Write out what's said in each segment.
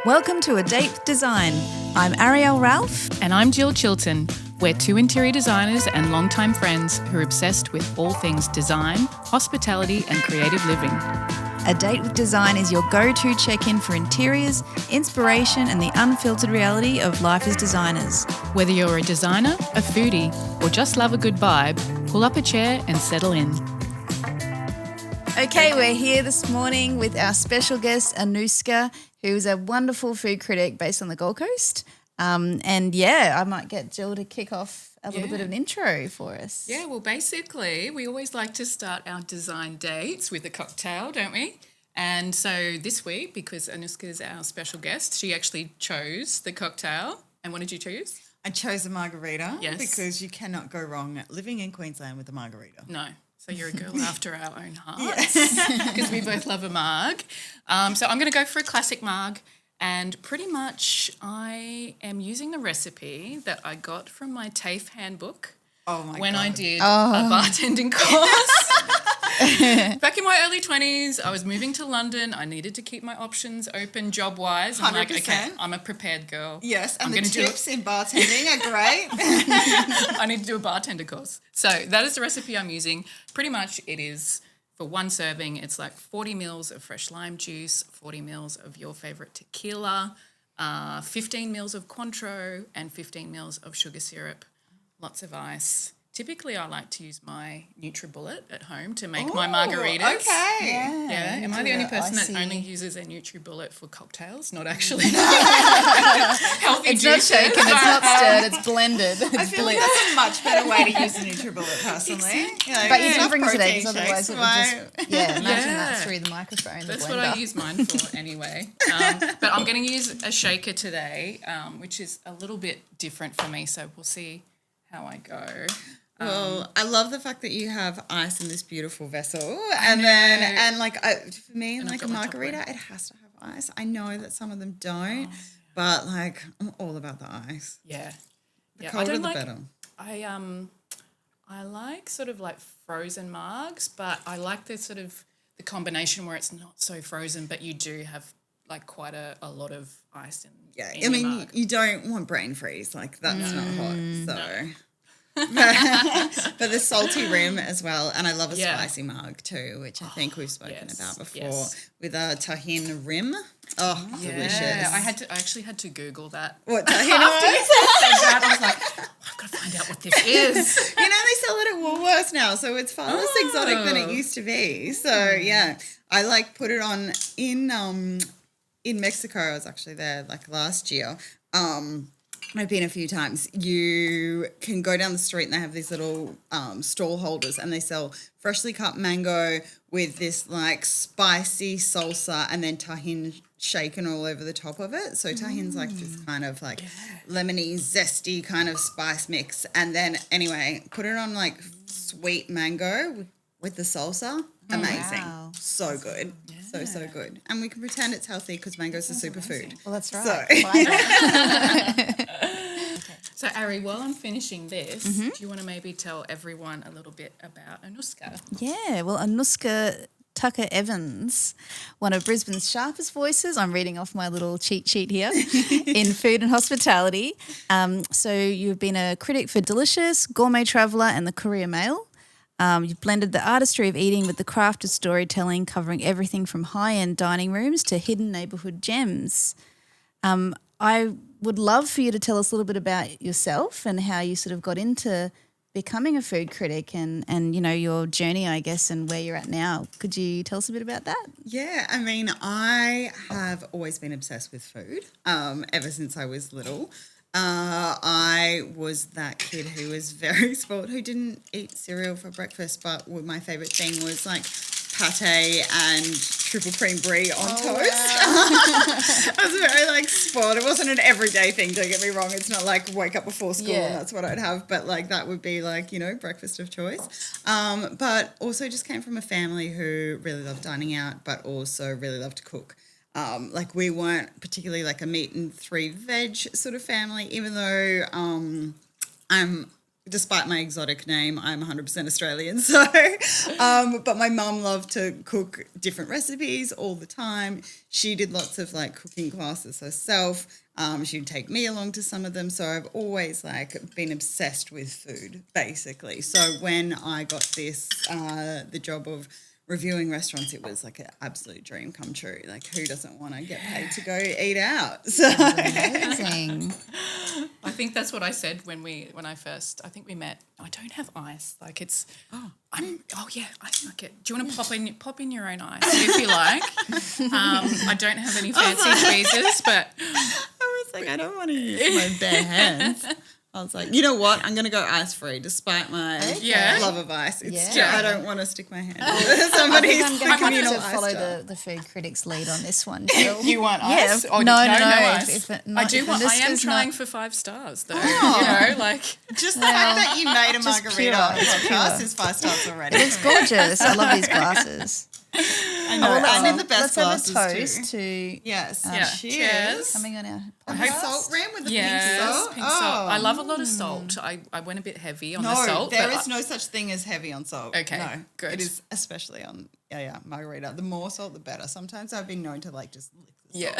Welcome to A Date with Design. I'm Arielle Ralph. And I'm Jill Chilton. We're two interior designers and longtime friends who are obsessed with all things design, hospitality and creative living. A Date with Design is your go-to check-in for interiors, inspiration and the unfiltered reality of life as designers. Whether you're a designer, a foodie, or just love a good vibe, pull up a chair and settle in. Okay, we're here this morning with our special guest, Anooska, who is a wonderful food critic based on the Gold Coast. I might get Jill to kick off a little bit of an intro for us. Yeah, well, basically, we always like to start our design dates with a cocktail, don't we? And so this week, because Anooska is our special guest, she actually chose the cocktail. And what did you choose? I chose a margarita because you cannot go wrong living in Queensland with a margarita. No. So you're a girl after our own hearts because we both love a marg. So I'm going to go for a classic marg, and pretty much I am using the recipe that I got from my TAFE handbook when I did a bartending course. Back in my early 20s, I was moving to London. I needed to keep my options open job-wise. I'm 100%. like, okay, I'm a prepared girl. Yes, and I'm the tips in bartending are great. I need to do a bartender course. So that is the recipe I'm using. Pretty much it is, for one serving, it's like 40 mils of fresh lime juice, 40 mils of your favourite tequila, 15 mils of Cointreau and 15 mils of sugar syrup, lots of ice. Typically, I like to use my NutriBullet at home to make my margaritas. Okay. Yeah. Am I the only person that only uses a NutriBullet for cocktails? Not actually. Healthy It's juices. not shaken, it's not stirred, it's blended. I feel like that's a much better way to use a NutriBullet personally. But you can bring it today because otherwise it would just, imagine that Yeah. through the microphone, That's the what blender. I use mine for anyway. But I'm going to use a shaker today, which is a little bit different for me, so we'll see how I go. Well, I love the fact that you have ice in this beautiful vessel. For me, And like I've a got my margarita, Tupperware. it has to have ice. I know that some of them don't, but like I'm all about the ice. Yeah. The colder the better. I like sort of like frozen margs, but I like the sort of the combination where it's not so frozen, but you do have like quite a lot of ice in. Yeah, in I mean, your mug. you don't want brain freeze. Like, that's not hot. So, but the salty rim as well. And I love a spicy mug too, which I think we've spoken about before with a tahini rim. Oh, delicious. I actually had to Google that. What, tahini After you was? said that, I was like, I've got to find out what this is. You know, they sell it at Woolworths now, so it's far less exotic than it used to be. So, yeah, I like put it on in Mexico. I was actually there like last year. I've been a few times. You can go down the street and they have these little stall holders and they sell freshly cut mango with this like spicy salsa and then tahini shaken all over the top of it. So tahini's like this kind of like lemony, zesty kind of spice mix. And then anyway, put it on like sweet mango with the salsa. Amazing. Wow. So good. Yeah. So good. And we can pretend it's healthy because mango's a superfood. Well, that's right. So, Ari, while I'm finishing this, do you want to maybe tell everyone a little bit about Anooska? Yeah, well, Anooska Tucker-Evans, one of Brisbane's sharpest voices, I'm reading off my little cheat sheet here, in food and hospitality. So you've been a critic for Delicious, Gourmet Traveller and the Courier Mail. You've blended the artistry of eating with the craft of storytelling, covering everything from high-end dining rooms to hidden neighbourhood gems. I would love for you to tell us a little bit about yourself and how you sort of got into becoming a food critic and you know, your journey, I guess, and where you're at now. Could you tell us a bit about that? Yeah, I mean, I have always been obsessed with food ever since I was little. I was that kid who was very spoiled, who didn't eat cereal for breakfast, but my favourite thing was like pate and triple cream brie on toast. Wow. I was very like spoiled. It wasn't an everyday thing, don't get me wrong. It's not like wake up before school and that's what I'd have, but like that would be like, you know, breakfast of choice. But also just came from a family who really loved dining out, but also really loved to cook. Like we weren't particularly like a meat and 3 veg sort of family, even though I'm despite my exotic name, I'm 100% Australian. So, but my mum loved to cook different recipes all the time. She did lots of like cooking classes herself. She'd take me along to some of them. So I've always like been obsessed with food, basically. So when I got this, the job of reviewing restaurants, it was like an absolute dream come true. Like, who doesn't want to get paid to go eat out? So Amazing. I think that's what I said when I first, I think we met. I don't have ice. Like it's, ice bucket. Do you want to pop in your own ice if you like? I don't have any fancy tweezers, but I was like, I don't want to use my bare hands. I was like, you know what? I'm going to go ice free despite my love of ice. It's just, I don't want to stick my hand in somebody's communal ice follow the food critic's lead on this one. Jill. You want ice? Yeah. No ice. I am trying for 5 stars though. You know, like just the fact that you made a margarita podcast is 5 stars already. It's gorgeous. I love these glasses. I know. And in the best glasses have a toast too. to cheers. Coming on our salt rim with the pink salt. Pink salt. I love a lot of salt. I went a bit heavy on the salt. No, there is no such thing as heavy on salt. Okay, no, good. It is especially on margarita. The more salt, the better. Sometimes I've been known to like just lick the salt.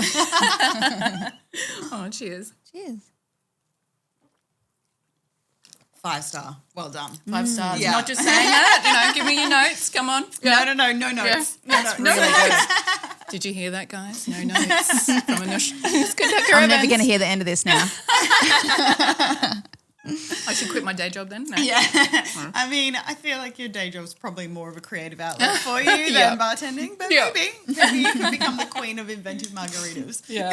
Yeah. Oh, cheers. Cheers. 5 star. Well done. 5 stars. Yeah. Not just saying that. Give me your notes. Come on. Yeah. No notes. Yeah. No notes. Did you hear that, guys? No notes from Anooska Tucker-Evans. I'm never going to hear the end of this now. I should quit my day job then. No. Yeah. I mean, I feel like your day job's probably more of a creative outlet for you than bartending, but maybe you could become the queen of inventive margaritas. Yeah.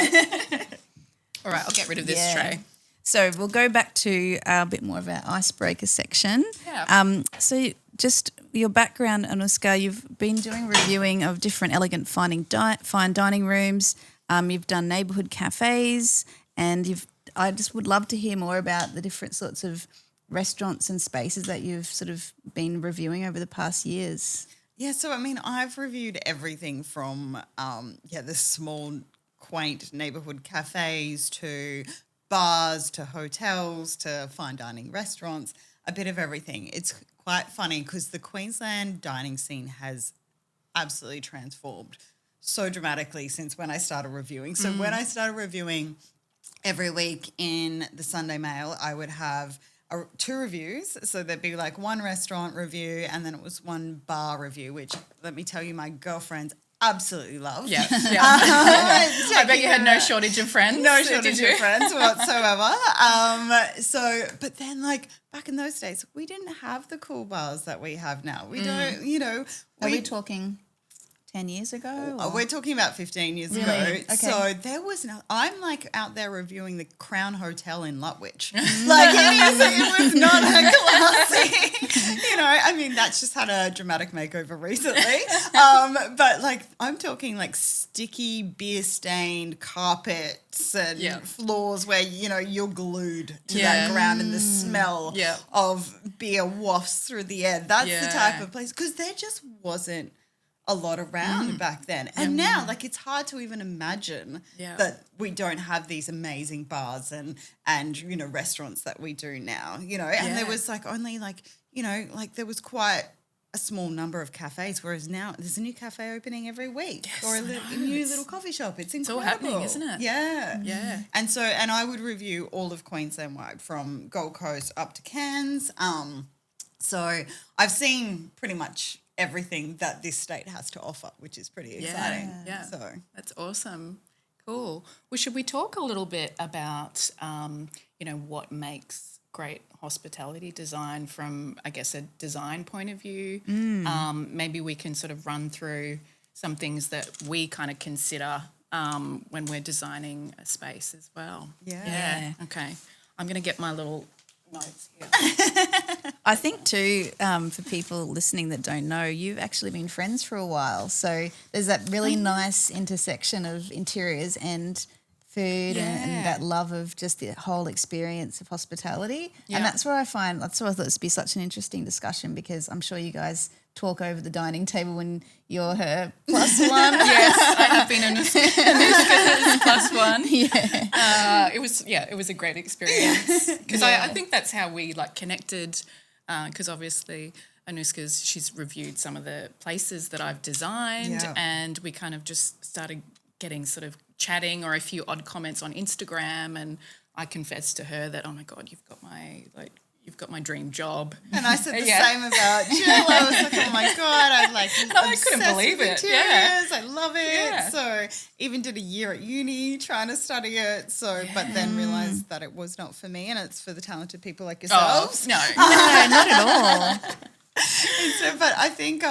All right, I'll get rid of this tray. So we'll go back to a bit more of our icebreaker section. Yeah. So just your background, Anooska, you've been doing reviewing of different elegant fine dining rooms. You've done neighbourhood cafes, and I just would love to hear more about the different sorts of restaurants and spaces that you've sort of been reviewing over the past years. Yeah, so I mean, I've reviewed everything from the small, quaint neighbourhood cafes to bars to hotels to fine dining restaurants, a bit of everything. It's quite funny because the Queensland dining scene has absolutely transformed so dramatically since when I started reviewing. So when I started reviewing every week in the Sunday Mail, I would have 2 reviews. So there'd be like 1 restaurant review and then it was 1 bar review, which let me tell you, my girlfriends absolutely loved. Yeah. I bet you had no shortage of friends. No shortage of friends whatsoever. But then like back in those days, we didn't have the cool bars that we have now. We don't, Are we talking 10 years ago? Or? We're talking about 15 years ago. Okay. So there was I'm like out there reviewing the Crown Hotel in Lutwyche. Like it was not a classy, I mean, that's just had a dramatic makeover recently. But like I'm talking like sticky beer stained carpets and floors where, you're glued to that ground and the smell of beer wafts through the air. That's the type of place, because there just wasn't a lot around back then. And now, like, it's hard to even imagine that we don't have these amazing bars and restaurants that we do now, And there was, like, only, like, there was quite a small number of cafes, whereas now there's a new cafe opening every week or a new little coffee shop. It's incredible. It's all happening, isn't it? Yeah. Yeah. And I would review all of Queensland-wide from Gold Coast up to Cairns. So I've seen pretty much everything that this state has to offer, which is pretty exciting. Yeah. So that's awesome. Cool. Well, should we talk a little bit about, what makes great hospitality design from, I guess, a design point of view? Maybe we can sort of run through some things that we kind of consider when we're designing a space as well. Yeah. Okay. I'm going to get my little notes here. I think too, for people listening that don't know, you've actually been friends for a while. So there's that really nice intersection of interiors and food and that love of just the whole experience of hospitality. And that's why I thought this would be such an interesting discussion, because I'm sure you guys talk over the dining table when you're her +1. Yes, I have been Anooska's +1. fun. It was a great experience because I think that's how we like connected because obviously she's reviewed some of the places that I've designed and we kind of just started getting sort of chatting or a few odd comments on Instagram and I confessed to her that, oh my God, you've got my dream job. And I said the same about Jill. I was like, oh my God, I'm like I couldn't believe it. Interiors. I love it. Yeah. So even did a year at uni trying to study it. So, but then realised that it was not for me and it's for the talented people like yourselves. Oh, no, not at all. But I think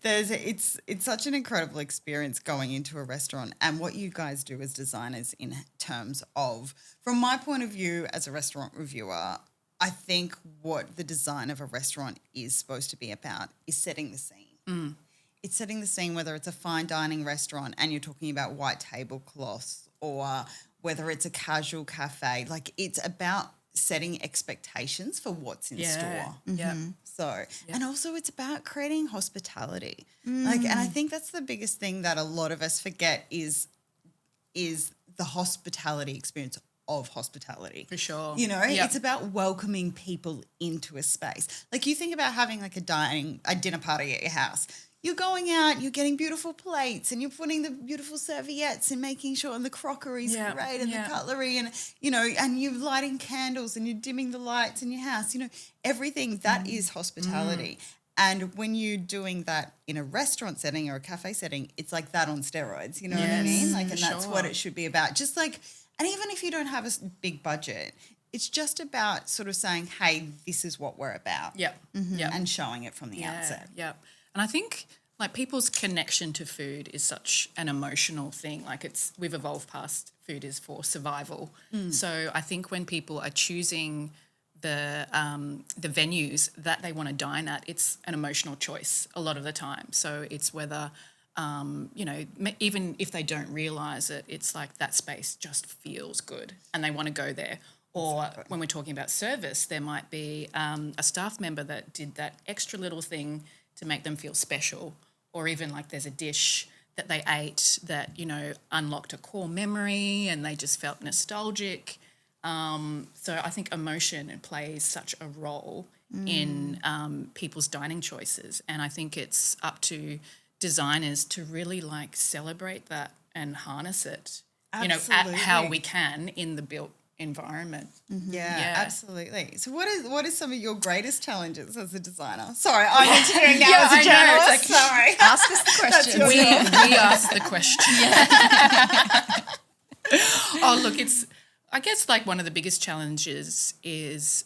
it's such an incredible experience going into a restaurant and what you guys do as designers in terms of, from my point of view as a restaurant reviewer, I think what the design of a restaurant is supposed to be about is setting the scene. It's setting the scene, whether it's a fine dining restaurant and you're talking about white tablecloths or whether it's a casual cafe. Like it's about setting expectations for what's in store. Yeah. So, and also it's about creating hospitality. Like, and I think that's the biggest thing that a lot of us forget is the hospitality experience of hospitality. For sure. You know, it's about welcoming people into a space. Like you think about having like a dinner party at your house. You're going out, you're getting beautiful plates and you're putting the beautiful serviettes and making sure and the crockery's great and the cutlery and, you know, and you're lighting candles and you're dimming the lights in your house. You know, everything that is hospitality. And when you're doing that in a restaurant setting or a cafe setting, it's like that on steroids. You know what I mean? Like, and that's what it should be about. Just like, and even if you don't have a big budget, it's just about sort of saying, hey, this is what we're about. And showing it from the outset. And I think like people's connection to food is such an emotional thing. Like we've evolved past food is for survival. So I think when people are choosing the venues that they want to dine at, it's an emotional choice a lot of the time. So it's whether, you know, even if they don't realise it, it's like that space just feels good and they want to go there. Or when we're talking about service, there might be a staff member that did that extra little thing to make them feel special, or even like there's a dish that they ate that, you know, unlocked a core memory and they just felt nostalgic. So I think emotion plays such a role in people's dining choices, and I think it's up to designers to really like celebrate that and harness it, you know, at how we can in the built environment. Yeah, absolutely. So what is some of your greatest challenges as a designer? Sorry, I'm interviewing now as a journalist. Like, sorry. Ask us the question. We ask the question. Oh, look, I guess like one of the biggest challenges is,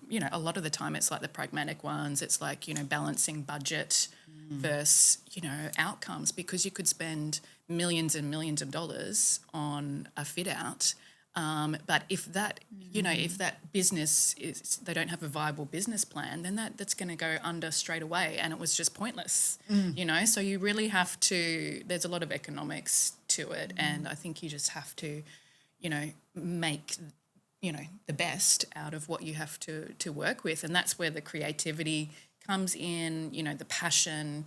you know, a lot of the time it's like the pragmatic ones. It's like, you know, balancing budget versus, you know, outcomes, because you could spend millions and millions of dollars on a fit out. But if that, you know, if that business they don't have a viable business plan, then that's going to go under straight away, and it was just pointless, you know. So you really have to. There's a lot of economics to it, and I think you just have to, you know, make, you know, the best out of what you have to work with, and that's where the creativity comes in. You know, the passion.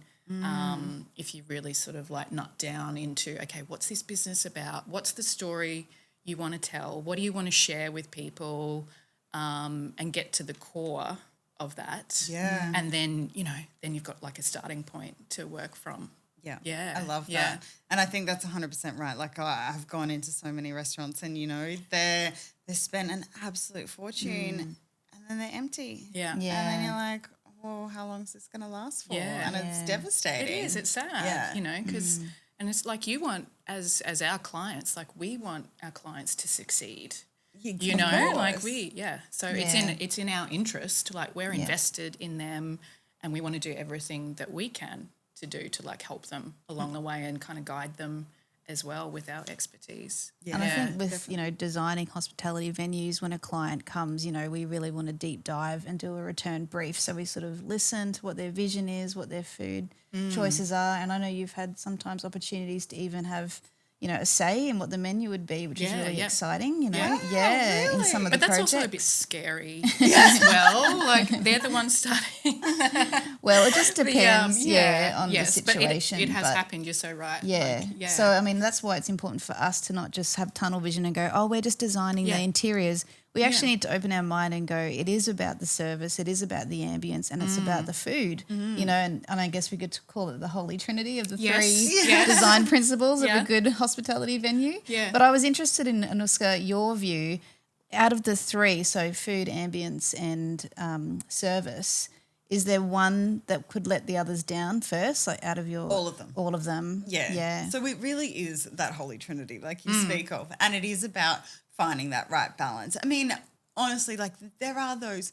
If you really sort of like nut down into, okay, what's this business about? What's the story you want to tell? What do you want to share with people, and get to the core of that? Yeah. And then, you know, then you've got like a starting point to work from. Yeah. I love that. And I think that's 100% right. Like I've gone into so many restaurants and, you know, they spent an absolute fortune and then they're empty. Yeah. And then you're like, well, how long is this going to last for? And it's devastating. It is. It's sad, you know, because... And it's like you want, as our clients, like we want our clients to succeed. You know, like So it's in our interest. Like we're invested in them, and we want to do everything that we can to do to like help them along the way and kind of guide them as well with our expertise. And I think with, you know, designing hospitality venues, when a client comes, you know, we really want to deep dive and do a return brief. So we sort of listen to what their vision is, what their food choices are. And I know you've had sometimes opportunities to even have, you know, a say in what the menu would be, which is really exciting, you know. In some of the projects. But that's also a bit scary as well. Like they're the ones starting. Well, it just depends, on yes, the situation. But it has happened. You're so right. Yeah. Like, So, I mean, that's why it's important for us to not just have tunnel vision and go, we're just designing the interiors. We actually need to open our mind and go, it is about the service, it is about the ambience, and it's about the food, and I guess we could call it the holy trinity of the three design principles of a good hospitality venue. Yeah. But I was interested in, Anooska, your view, out of the three, so food, ambience and service, is there one that could let the others down first, like out of your... All of them. All of them. Yeah. So it really is that holy trinity like you speak of, and it is about finding that right balance. I mean, honestly, like there are those,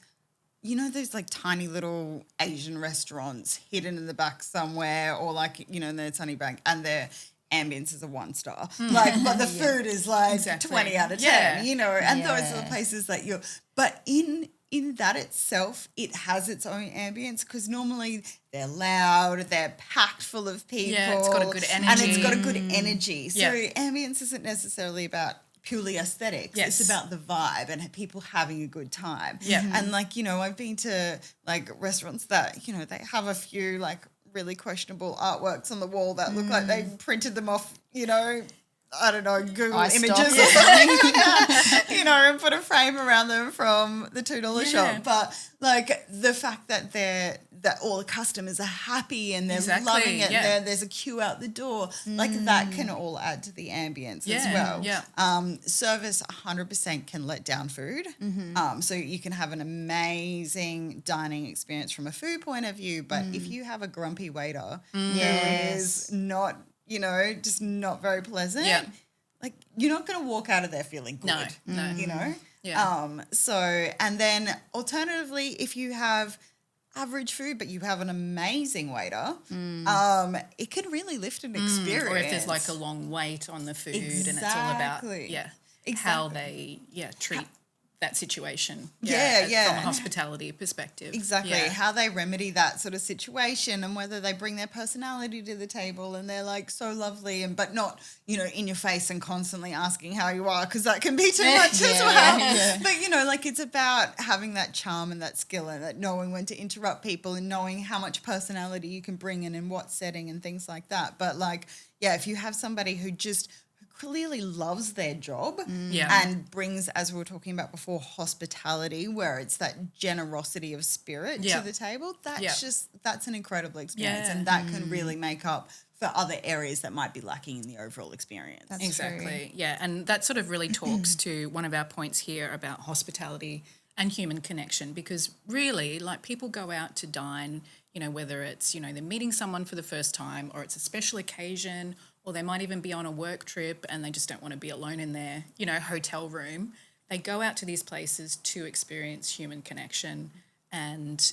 those like tiny little Asian restaurants hidden in the back somewhere, or like, in their sunny bank, and their ambience is a 1-star. Like, but the food is like 20 out of 10, and those are the places that but in that itself, it has its own ambience, because normally they're loud, they're packed full of people. Yeah, it's got a good energy. And it's got a good energy. So ambience isn't necessarily about purely aesthetics. Yes. It's about the vibe and people having a good time. Yeah. And like, I've been to like restaurants that, they have a few like really questionable artworks on the wall that look like they printed them off, I don't know, Google Images or something, and put a frame around them from the $2 shop. But like the fact that all the customers are happy and they're loving it, and there's a queue out the door, like that can all add to the ambience as well. Yeah. Service 100% can let down food. So you can have an amazing dining experience from a food point of view, but if you have a grumpy waiter who is not just not very pleasant. Yeah. Like you're not going to walk out of there feeling good. No. Yeah. So, and then alternatively, if you have average food but you have an amazing waiter, it can really lift an experience. Or if there's like a long wait on the food and it's all about how they treat that situation from a hospitality perspective. Exactly. How they remedy that sort of situation, and whether they bring their personality to the table and they're like so lovely but not, in your face and constantly asking how you are, because that can be too much as well. Yeah. But, like it's about having that charm and that skill and that knowing when to interrupt people and knowing how much personality you can bring in what setting and things like that. But like, if you have somebody who clearly loves their job and brings, as we were talking about before, hospitality, where it's that generosity of spirit to the table, that's an incredible experience, and that can really make up for other areas that might be lacking in the overall experience. That's exactly. True. Yeah, and that sort of really talks to one of our points here about hospitality and human connection, because really, like, people go out to dine, whether it's, they're meeting someone for the first time, or it's a special occasion, or they might even be on a work trip and they just don't want to be alone in their, hotel room. They go out to these places to experience human connection, and,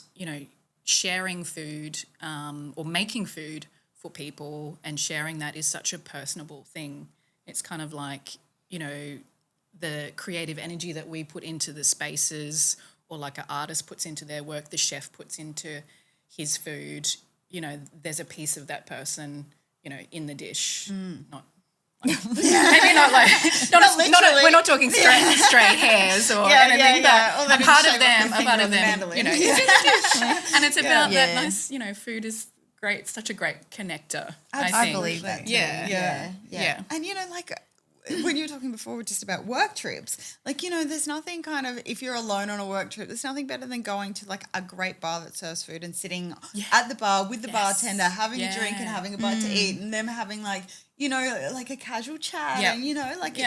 sharing food or making food for people and sharing that is such a personable thing. It's kind of like, the creative energy that we put into the spaces, or like an artist puts into their work, the chef puts into his food, there's a piece of that person, in the dish. Not maybe not like not we're not talking straight hairs or anything, but a part of them, in the dish. And it's about that nice, food is great. It's such a great connector. I believe that. Yeah. And like when you were talking before just about work trips, like, there's nothing kind of, if you're alone on a work trip, there's nothing better than going to like a great bar that serves food and sitting at the bar with the bartender, having a drink and having a bite to eat, and them having like, like a casual chat and,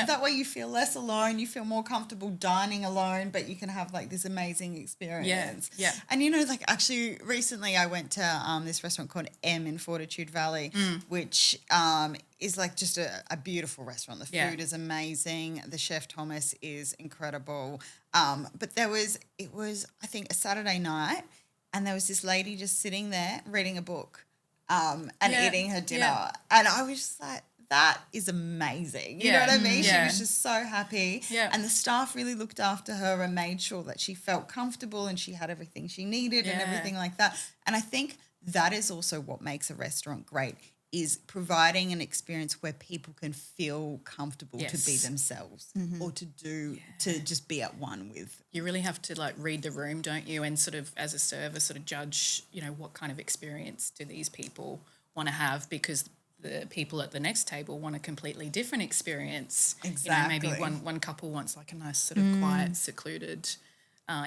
that way you feel less alone, you feel more comfortable dining alone, but you can have like this amazing experience. Yeah. And, like actually recently I went to this restaurant called M in Fortitude Valley, which is like just a beautiful restaurant. The food is amazing. The chef Thomas is incredible. But it was I think a Saturday night, and there was this lady just sitting there reading a book and eating her dinner. And I was just like, that is amazing. You know what I mean? She was just so happy. Yeah. And the staff really looked after her and made sure that she felt comfortable and she had everything she needed and everything like that. And I think that is also what makes a restaurant great, is providing an experience where people can feel comfortable to be Yes. themselves or to just be at one with. You really have to like read the room, don't you? And sort of as a server sort of judge, you know, what kind of experience do these people want to have, because the people at the next table want a completely different experience. Exactly. You know, maybe one couple wants like a nice sort of quiet, secluded,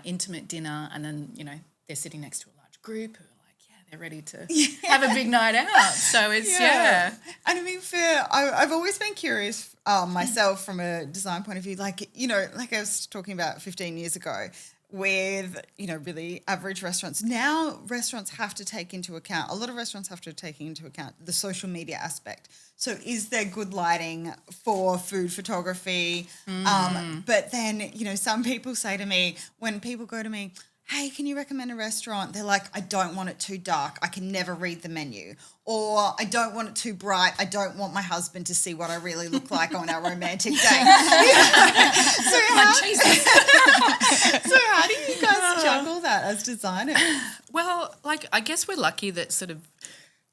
intimate dinner, and then, you know, they're sitting next to a large group who are like, yeah, they're ready to have a big night out. So it's, And I mean, I've always been curious myself from a design point of view, like, you know, like I was talking about 15 years ago with, you know, really average restaurants. Now restaurants have to take into account, a lot of restaurants have to take into account the social media aspect. So is there good lighting for food photography? But then, you know, some people say to me, when people go to me, hey, can you recommend a restaurant? They're like, I don't want it too dark. I can never read the menu. Or I don't want it too bright. I don't want my husband to see what I really look like on our romantic date. So how do you guys juggle that as designers? Well, like, I guess we're lucky that sort of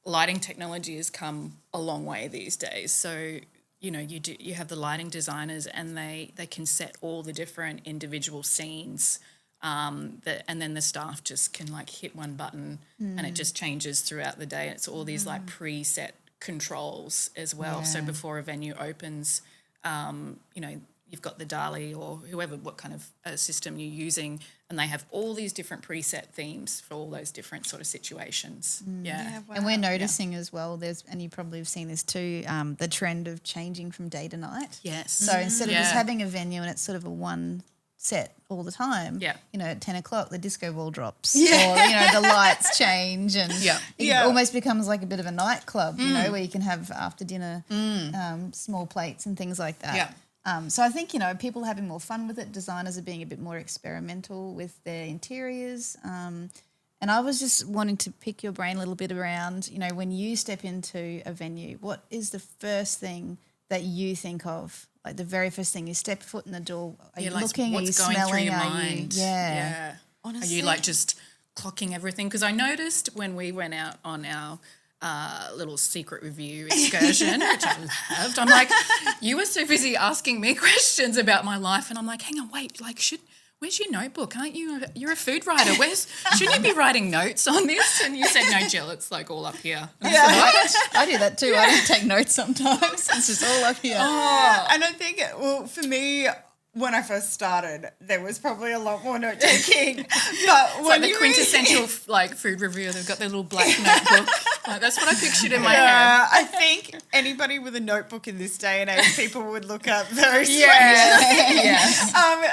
lighting technology has come a long way these days. So, you know, you have the lighting designers, and they can set all the different individual scenes, and then the staff just can like hit one button and it just changes throughout the day. It's all these like preset controls as well. So before a venue opens, you know, you've got the DALI or whoever, what kind of system you're using, and they have all these different preset themes for all those different sort of situations. And we're noticing as well, and you probably have seen this too, the trend of changing from day to night. Yes. So instead of just having a venue and it's sort of a one set all the time, Yeah. you know, at 10 o'clock the disco ball drops, or, you know, the lights change, and it almost becomes like a bit of a nightclub, you know, where you can have after dinner small plates and things like that. So I think, you know, people are having more fun with it. Designers are being a bit more experimental with their interiors. And I was just wanting to pick your brain a little bit around, you know, when you step into a venue, what is the first thing that you think of? Like the very first thing, you step foot in the door, are you like looking, are you what's going smelling, through your are mind? you, Honestly, Are you like just clocking everything? Because I noticed when we went out on our little secret review excursion, which I loved, I'm like, you were so busy asking me questions about my life, and I'm like, hang on, wait, like where's your notebook? Aren't you? You're a food writer. Shouldn't you be writing notes on this? And you said, no, Jill, it's like all up here. And I said, I do that too. I don't take notes sometimes. It's just all up here. and I think, well, for me, when I first started, there was probably a lot more note taking. But it's like the quintessential like food reviewer. They've got their little black notebook. Like, that's what I pictured in my head. I think anybody with a notebook in this day and age, people would look up very strangely.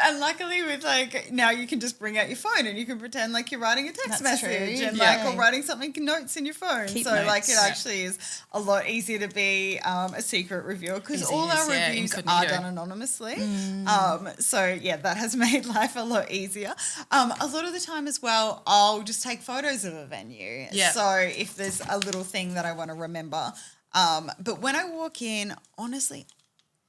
And luckily, with like now, you can just bring out your phone and you can pretend like you're writing a text message and like or writing something notes in your phone. Keep so notes. like it actually is a lot easier to be a secret reviewer because all our reviews are incognito. done anonymously. So yeah, that has made life a lot easier. A lot of the time as well, I'll just take photos of a venue. Yeah. So if there's a little thing that I want to remember. But when I walk in, honestly,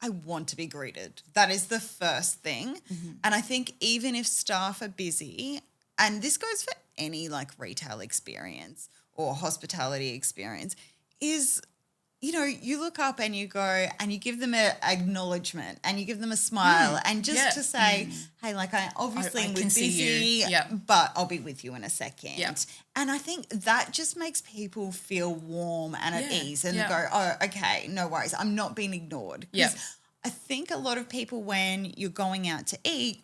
I want to be greeted. That is the first thing. And I think even if staff are busy, and this goes for any like retail experience or hospitality experience, is, you know, you look up and you go and you give them an acknowledgement and you give them a smile and just to say, hey, like I obviously am busy, but I'll be with you in a second. And I think that just makes people feel warm and at ease and go, oh, okay, no worries. I'm not being ignored. Because I think a lot of people, when you're going out to eat,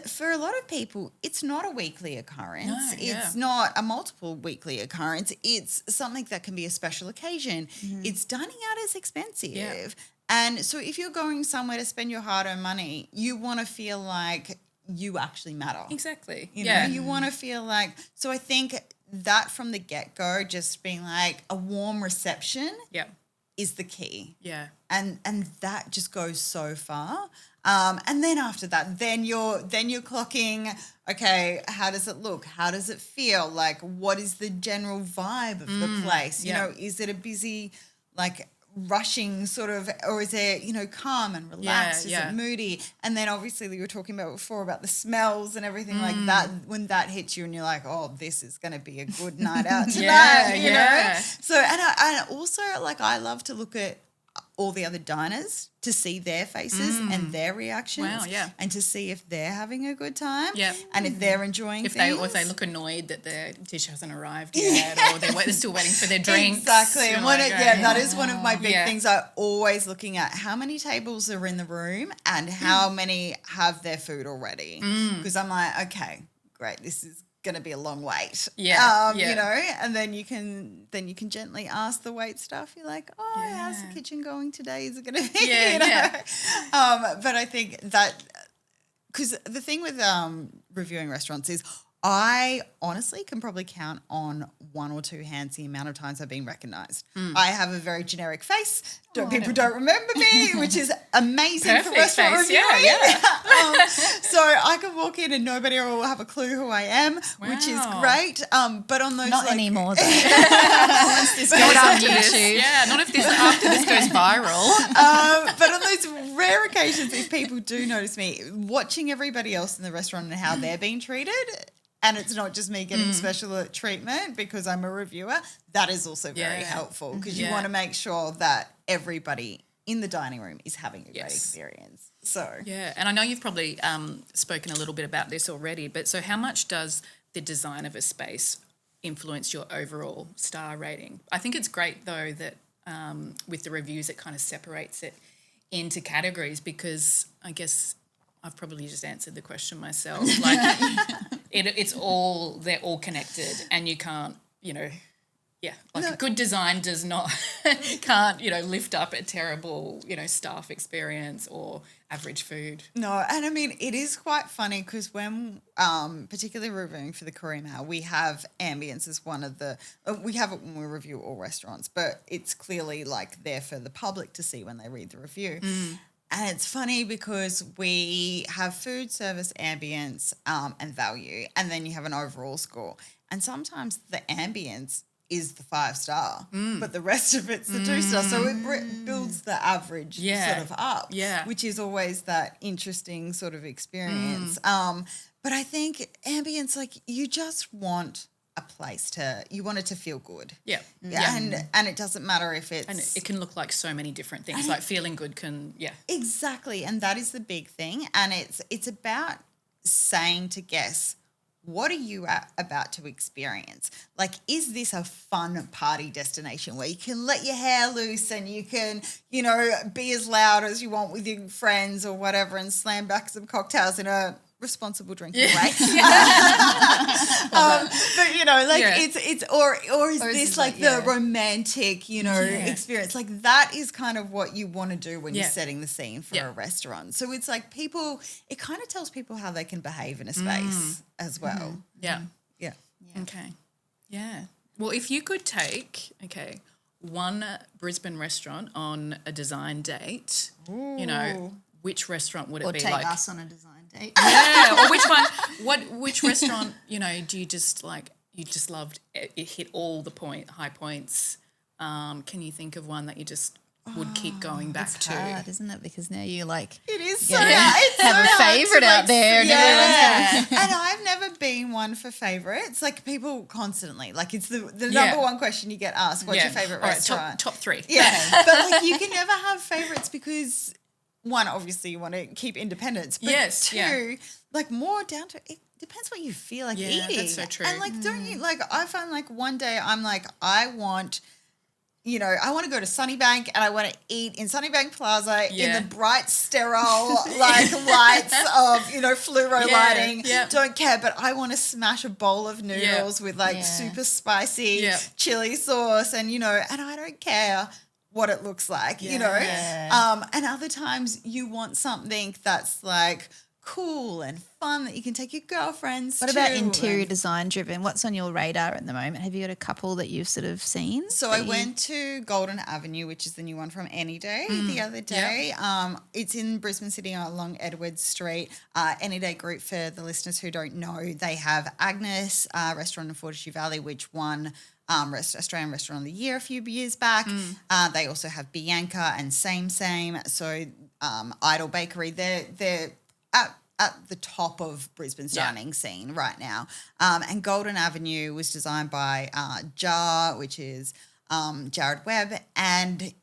for a lot of people, it's not a weekly occurrence. No, it's not a multiple weekly occurrence. It's something that can be a special occasion. It's dining out is expensive. And so if you're going somewhere to spend your hard-earned money, you want to feel like you actually matter. Exactly. You know, you want to feel like, so I think that from the get-go, just being like a warm reception is the key. And that just goes so far. And then after that, then you're clocking, okay, how does it look? How does it feel? Like, what is the general vibe of the place? You know, is it a busy, like, rushing sort of, or is there, calm and relaxed? Yeah, Is it moody? And then obviously you were talking about before about the smells and everything like that. When that hits you and you're like, oh, this is going to be a good night out tonight, you know? So, and also like I love to look at all the other diners to see their faces and their reactions. Wow, yeah. And to see if they're having a good time. Yeah. And if they're enjoying If things. they look annoyed that their dish hasn't arrived yet, or they're still waiting for their drinks. Exactly. You're And like, that is one of my big Yeah. things. I'm always looking at how many tables are in the room and how many have their food already. Because I'm like, okay, great, this is going to be a long wait. Yeah. And then you can gently ask the wait staff. You're like, oh, how's the kitchen going today? Is it going to be? But I think that because the thing with reviewing restaurants is I honestly can probably count on one or two hands the amount of times I've been recognised. I have a very generic face. People don't remember me, which is amazing for restaurant reviewing. So I can walk in and nobody will have a clue who I am, which is great. But on those Not anymore though. once this goes on YouTube. Yeah, not if after this goes viral. But on those rare occasions, if people do notice me, watching everybody else in the restaurant and how they're being treated, and it's not just me getting special treatment because I'm a reviewer, that is also very helpful because you want to make sure that everybody in the dining room is having a great experience. So yeah, and I know you've probably spoken a little bit about this already, but so how much does the design of a space influence your overall star rating? I think it's great though that with the reviews it kind of separates it into categories because I guess I've probably just answered the question myself. Like they're all connected and you can't, a good design can't lift up a terrible, staff experience or average food. No, and I mean, it is quite funny because when, particularly reviewing for the Courier Mail, we have ambience as one of the, we have it when we review all restaurants, but it's clearly like there for the public to see when they read the review. And it's funny because we have food, service, ambience, and value, and then you have an overall score. And sometimes the ambience is the 5-star, but the rest of it's the 2-star. So it builds the average sort of up, which is always that interesting sort of experience. But I think ambience, like you just want a place you want it to feel good. Yeah. And it doesn't matter if it's... And it can look like so many different things, like feeling good can, Exactly, and that is the big thing. And it's about saying to guests, what are you about to experience? Like, is this a fun party destination where you can let your hair loose and you can, be as loud as you want with your friends or whatever and slam back some cocktails in a responsible drinking way? But it's or is this like the romantic experience? Like that is kind of what you want to do when you're setting the scene for a restaurant. So it's like it kind of tells people how they can behave in a space as well. Yeah. Okay. Yeah. Well, if you could take one Brisbane restaurant on a design date, which restaurant would it be? Or take like us on a design date. Yeah, or which one? Which restaurant? Do you just like? You just loved it hit all the high points. Can you think of one that you just would keep going back It's to? hard, isn't it? Because now you it is so hard. It's have a favourite out there. And I've never been one for favourites. Like people constantly, like it's the number one question you get asked. What's your favourite restaurant? Top 3. Yeah, but like you can never have favourites because one, obviously you want to keep independence, but two, like more down to it depends what you feel like eating. That's so true. And like, don't you like? I find like one day I'm like I want to go to Sunnybank and I want to eat in Sunnybank Plaza in the bright, sterile, like lights of, fluoro lighting. Yeah. Don't care, but I want to smash a bowl of noodles with like super spicy chili sauce and, and I don't care what it looks like, And other times you want something that's like cool and fun that you can take your girlfriends to. What about interior design driven? What's on your radar at the moment? Have you got a couple that you've sort of seen? So I went to Golden Avenue, which is the new one from Any Day the other day. Yep. It's in Brisbane City along Edwards Street. Any Day Group, for the listeners who don't know, they have Agnes restaurant in Fortescue Valley, which won Australian Restaurant of the Year a few years back. They also have Bianca and Same. So Idle Bakery, they're at the top of Brisbane's dining scene right now. And Golden Avenue was designed by Jar, which is Jared Webb, and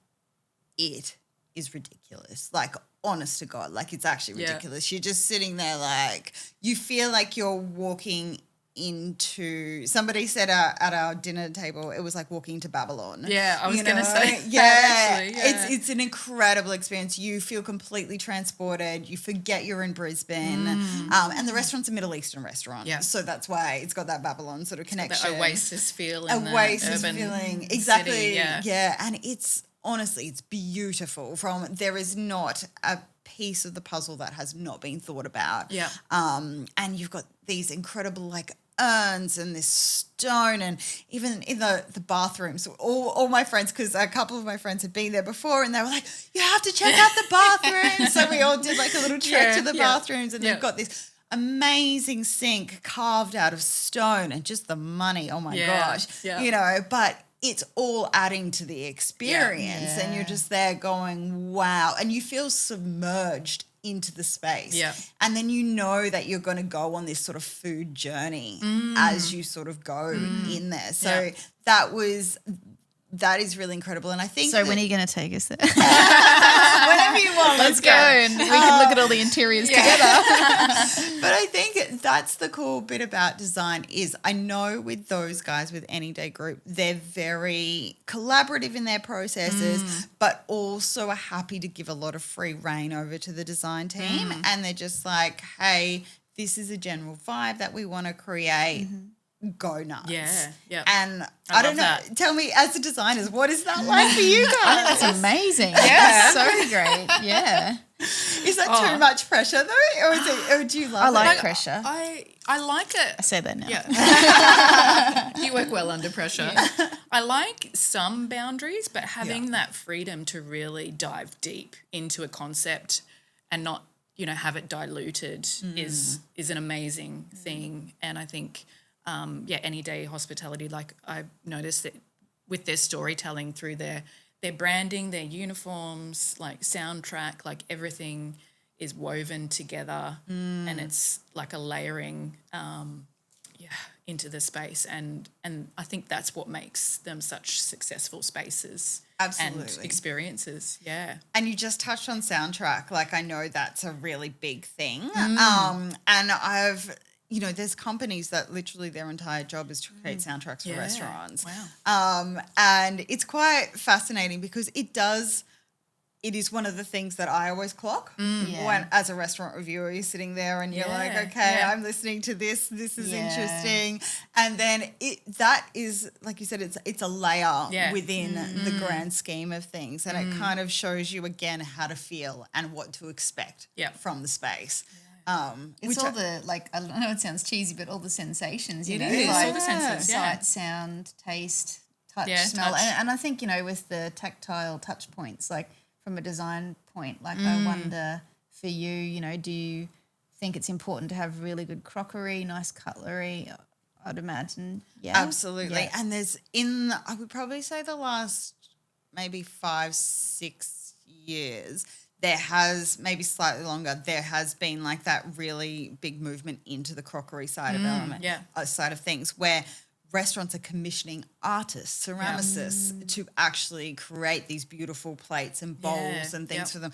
it is ridiculous. Like, honest to God, like, it's actually ridiculous. You're just sitting there like, you feel like you're walking into, somebody said at our dinner table, it was like walking to Babylon. Yeah, I was going to say actually, yeah. It's an incredible experience. You feel completely transported. You forget you're in Brisbane. And the restaurant's a Middle Eastern restaurant. Yeah. So that's why it's got that Babylon sort of connection. That oasis feel in Oasis the urban feeling. Exactly. city, Yeah. And it's, honestly, it's beautiful. There is not a piece of the puzzle that has not been thought about. Yeah. And you've got these incredible like urns and this stone, and even in the bathrooms, all my friends, because a couple of my friends had been there before, and they were like, you have to check out the bathrooms. So we all did like a little trek to the bathrooms, and they've got this amazing sink carved out of stone, and just the money, oh my gosh, but it's all adding to the experience, and you're just there going, wow, and you feel submerged into the space. Yeah. And then you know that you're going to go on this sort of food journey as you sort of go in there. So that is really incredible. And I think So when are you going to take us there? whenever you want, let's go. And we can look at all the interiors together. But I think that's the cool bit about design is I know with those guys, with Any Day Group, they're very collaborative in their processes, but also are happy to give a lot of free rein over to the design team. And they're just like, hey, this is a general vibe that we want to create. Go nuts. Yeah. And I don't know. that. Tell me, as a designers, what is that like for you guys? I think that's amazing. Yeah. So great. Yeah. Is that too much pressure though, or do you love I it? like pressure. I like it. I say that now. Yeah. You work well under pressure. I like some boundaries, but having that freedom to really dive deep into a concept and not, have it diluted is an amazing thing. And I think Any Day Hospitality, like I noticed that with their storytelling through their branding, their uniforms, like soundtrack, like everything is woven together and it's like a layering into the space. And I think that's what makes them such successful spaces. Absolutely. And experiences, yeah. And you just touched on soundtrack. Like, I know that's a really big thing. And I've... there's companies that literally their entire job is to create soundtracks for restaurants. Wow. And it's quite fascinating because it is one of the things that I always clock when, as a restaurant reviewer, you're sitting there and you're like, okay, I'm listening to this. This is interesting. And then that is, like you said, it's a layer within the grand scheme of things. And it kind of shows you, again, how to feel and what to expect from the space. It's all the, like, I don't know, it sounds cheesy, but all the sensations, It know, is, like all the senses, sight, sound, taste, touch, Yeah, smell. touch. And I think, with the tactile touch points, like from a design point, like I wonder for you, do you think it's important to have really good crockery, nice cutlery? I'd imagine, Absolutely. Yeah. And I would probably say the last maybe 5-6 years, there has, maybe slightly longer, there has been like that really big movement into the crockery side side of things, where restaurants are commissioning artists, ceramicists to actually create these beautiful plates and bowls and things for them.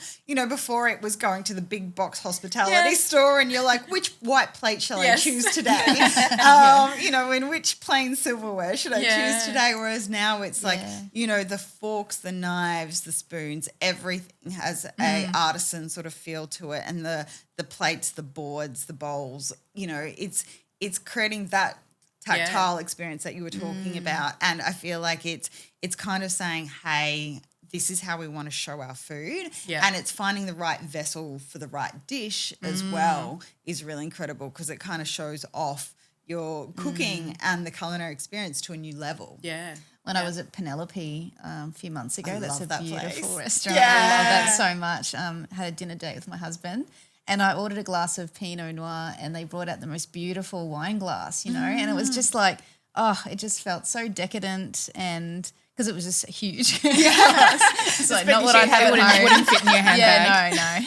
Before it was going to the big box hospitality store and you're like, which white plate shall I choose today? In which plain silverware should I choose today? Whereas now it's like, the forks, the knives, the spoons, everything has a artisan sort of feel to it, and the plates, the boards, the bowls, it's creating that tactile experience that you were talking about. And I feel like it's kind of saying, hey, this is how we want to show our food. Yeah. And it's finding the right vessel for the right dish as well is really incredible, because it kind of shows off your cooking and the culinary experience to a new level. Yeah. When I was at Penelope a few months ago, that's a that beautiful place. restaurant. Yeah. I love that so much. Had a dinner date with my husband, and I ordered a glass of Pinot Noir, and they brought out the most beautiful wine glass, and it was just like, it just felt so decadent and because it was just huge. It's like not what I'd have at home. Wouldn't fit in your handbag.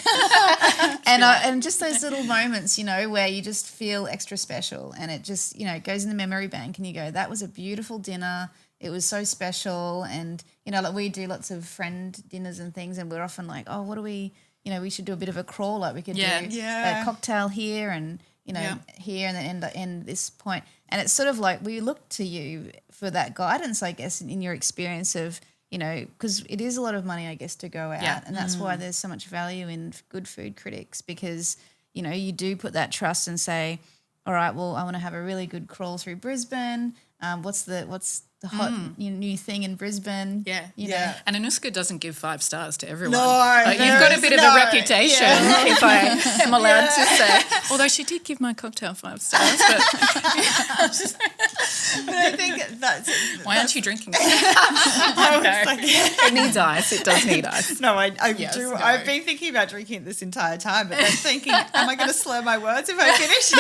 Yeah, no. And just those little moments, you know, where you just feel extra special and it just, you know, goes in the memory bank and you go, that was a beautiful dinner. It was so special. And, you know, like we do lots of friend dinners and things and we're often like, oh, what do we, you know, we should do a bit of a crawl. Like we could do a cocktail here and, you know, here and then end this point. And it's sort of like we look to you for that guidance, I guess, in your experience of, you know, because it is a lot of money, I guess, to go out. Yeah. And that's why there's so much value in good food critics because, you know, you do put that trust and say, all right, well, I want to have a really good crawl through Brisbane. What's the hot new thing in Brisbane? Yeah. You know? And Anooska doesn't give 5 stars to everyone. No, like, you've got a bit of a reputation, if I am allowed to say. Although she did give my cocktail 5 stars. But I think that's... Why aren't you drinking it? It needs ice. It does need ice. No, I do. I've been thinking about drinking it this entire time, but then thinking, am I going to slur my words if I finish?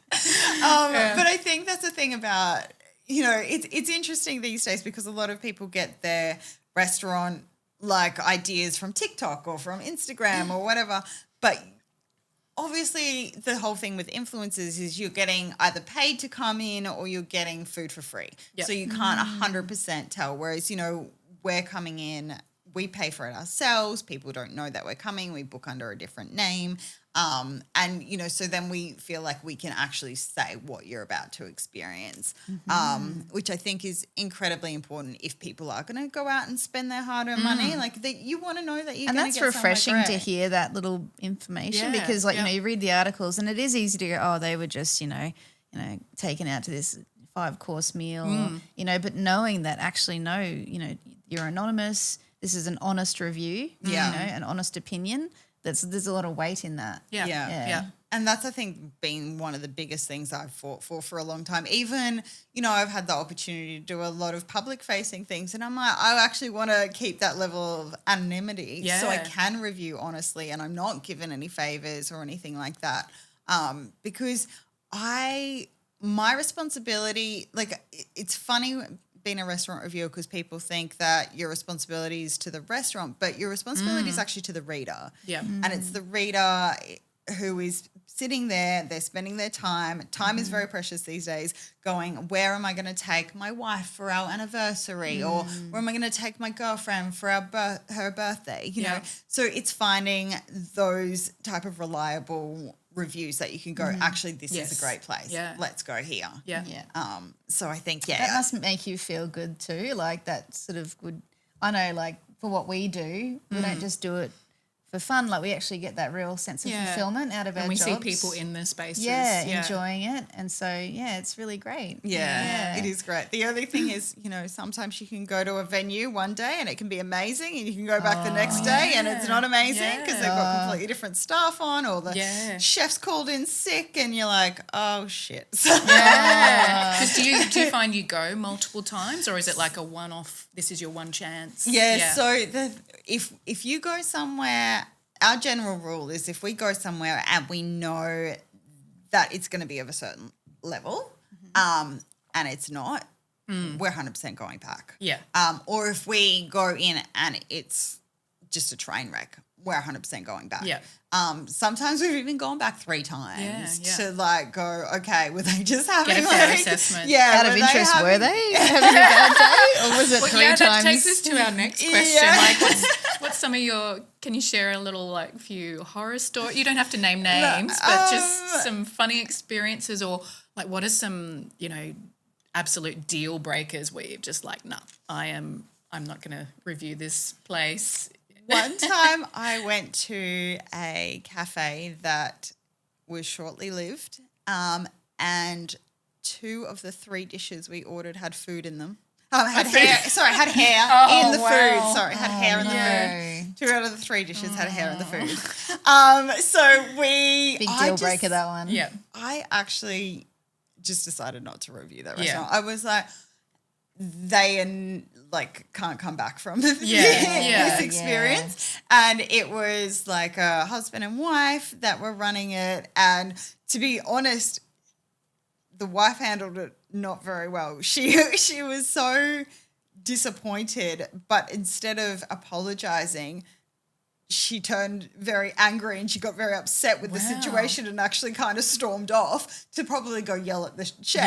But I think that's the thing about, you know, it's interesting these days because a lot of people get their restaurant like ideas from TikTok or from Instagram or whatever. But obviously the whole thing with influencers is you're getting either paid to come in or you're getting food for free. Yep. So you can't 100% tell. Whereas, you know, we're coming in, we pay for it ourselves. People don't know that we're coming. We book under a different name. And, you know, so then we feel like we can actually say what you're about to experience, which I think is incredibly important if people are going to go out and spend their hard-earned money. Like, you want to know that you're going to get. And that's refreshing to hear that little information because, like, you know, you read the articles and it is easy to go, oh, they were just, you know, taken out to this 5-course meal, or, you know, but knowing that actually, no, you know, you're anonymous. This is an honest review, you know, an honest opinion. There's a lot of weight in that. Yeah. And that's, I think, been one of the biggest things I've fought for a long time. Even, you know, I've had the opportunity to do a lot of public-facing things and I'm like, I actually want to keep that level of anonymity so I can review honestly and I'm not given any favours or anything like that because my responsibility, like it's funny being a restaurant reviewer because people think that your responsibility is to the restaurant, but your responsibility is actually to the reader. Yeah. And it's the reader who is sitting there, they're spending their time. Time is very precious these days, going, where am I going to take my wife for our anniversary or where am I going to take my girlfriend for her birthday, you know? So it's finding those type of reliable reviews that you can go, actually, this is a great place. Yeah. Let's go here. Yeah. So I think, that must make you feel good too. Like that sort of good, I know, like for what we do, we don't just do it for fun. Like we actually get that real sense of fulfillment out of our jobs. And we see people in the spaces. Enjoying it. And so, it's really great. Yeah, it is great. The only thing is, you know, sometimes you can go to a venue one day and it can be amazing and you can go back the next day and it's not amazing because they've got completely different staff on or the chef's called in sick and you're like, oh, shit. Because do you find you go multiple times or is it like a one-off, this is your one chance? Yeah. So if you go somewhere, our general rule is if we go somewhere and we know that it's going to be of a certain level and it's not, we're 100% going back. Yeah. Or if we go in and it's just a train wreck, we're 100% going back. Yeah. Sometimes we've even gone back 3 times to like go, okay, were they just having get a fair assessment? Yeah. Out of interest, were they having a bad day or was it 3 times? That takes us to our next question. Like what's some of your, can you share a little like few horror stories? You don't have to name names, but just some funny experiences or like what are some, you know, absolute deal breakers where you're just like, no, I'm not going to review this place. One time I went to a cafe that was shortly lived and 2 of the 3 dishes we ordered had food in them. Had hair in the food. Sorry, had hair in the food. 2 out of the 3 dishes had hair in the food. So Big deal breaker, that one. Yeah. I actually just decided not to review that restaurant. I was like, they can't come back from this experience. And it was like a husband and wife that were running it. And to be honest, the wife handled it not very well. She was so disappointed, but instead of apologizing, she turned very angry and she got very upset with the situation and actually kind of stormed off to probably go yell at the chef.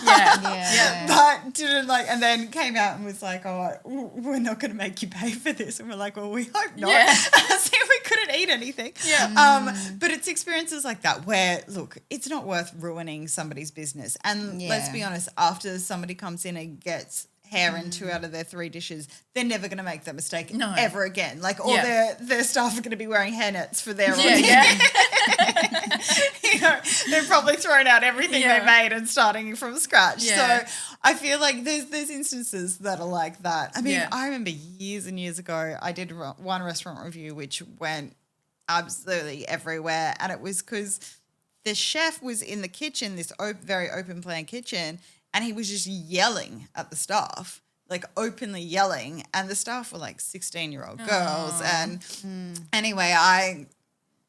Yeah. But didn't and then came out and was like, oh, we're not going to make you pay for this. And we're like, well, we hope not. Yeah. See, we couldn't eat anything. Yeah. But it's experiences like that where, look, it's not worth ruining somebody's business. And let's be honest, after somebody comes in and gets hair in 2 out of their 3 dishes, they're never going to make that mistake ever again. All their staff are going to be wearing hairnets for their they've probably thrown out everything they made and starting from scratch. So I feel like there's instances that are like that. I mean, I remember years and years ago, I did one restaurant review which went absolutely everywhere, and it was because the chef was in the kitchen, this very open plan kitchen, and he was just yelling at the staff, openly yelling. And the staff were 16-year-old girls. And anyway, I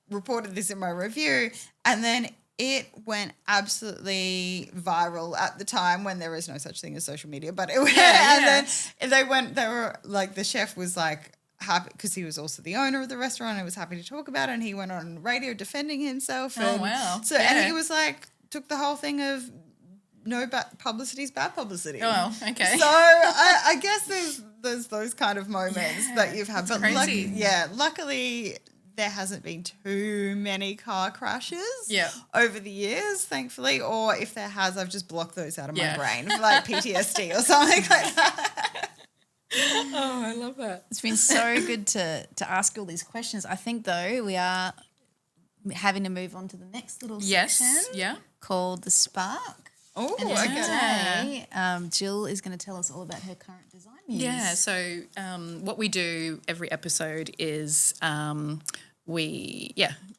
reported this in my review, and then it went absolutely viral at the time when there was no such thing as social media. But it went, and then the chef was happy because he was also the owner of the restaurant and was happy to talk about it. And he went on radio defending himself. Oh, wow. So, and he was took the whole thing of, no publicity is bad publicity. Oh, okay. So I guess there's those kind of moments that you've had. But crazy. Luckily there hasn't been too many car crashes over the years, thankfully. Or if there has, I've just blocked those out of my brain, PTSD or something like that. Oh, I love that. It's been so good to ask all these questions. I think, though, we are having to move on to the next little section called The Spark. Oh, and okay. Today, Jill is going to tell us all about her current design muse. Yeah, so what we do every episode is we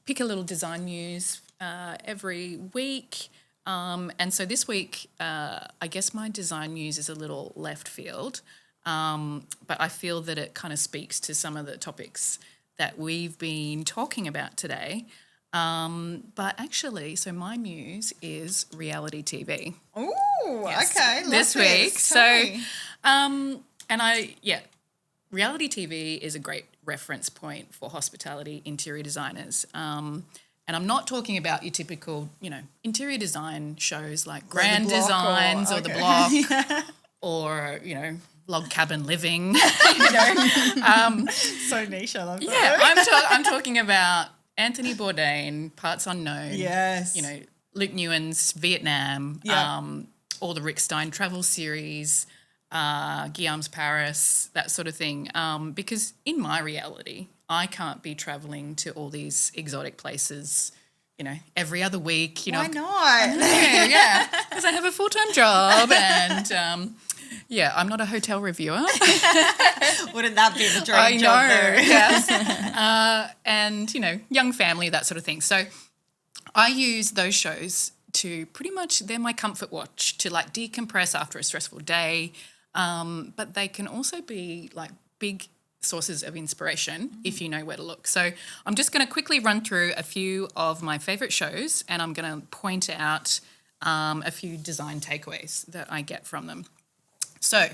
pick a little design muse every week. And so this week, I guess my design muse is a little left field, but I feel that it kind of speaks to some of the topics that we've been talking about today. But actually, so my muse is reality TV. Oh, okay. This week. So, reality TV is a great reference point for hospitality interior designers. And I'm not talking about your typical, interior design shows like Grand Designs or The Block or, log cabin living. So niche, I love that. Yeah, I'm talking about Anthony Bourdain, Parts Unknown. Yes. Luke Nguyen's Vietnam, all the Rick Stein travel series, Guillaume's Paris, that sort of thing. Because in my reality, I can't be traveling to all these exotic places, every other week. Why not? Yeah, because I have a full-time job and I'm not a hotel reviewer. Wouldn't that be the dream job there? Yes. And, young family, that sort of thing. So I use those shows to pretty much, they're my comfort watch to decompress after a stressful day. But they can also be big sources of inspiration if you know where to look. So I'm just going to quickly run through a few of my favourite shows and I'm going to point out a few design takeaways that I get from them. So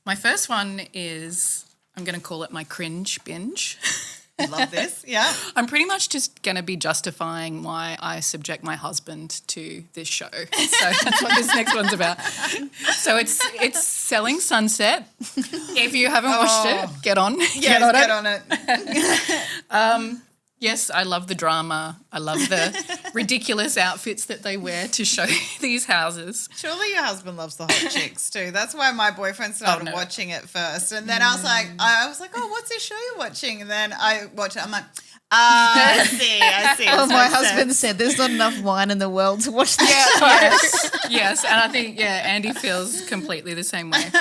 my first one is, I'm going to call it my cringe binge. I love this, yeah. I'm pretty much just going to be justifying why I subject my husband to this show. So that's what this next one's about. So it's Selling Sunset. If you haven't watched it, get on. Get on it. Yes, I love the drama. I love the ridiculous outfits that they wear to show these houses. Surely your husband loves the hot chicks too. That's why my boyfriend started watching it first. And then I was like, oh, what's this show you're watching? And then I watch it. I'm like, I see. Well, my husband said there's not enough wine in the world to watch this show. Yes. And I think, Andy feels completely the same way.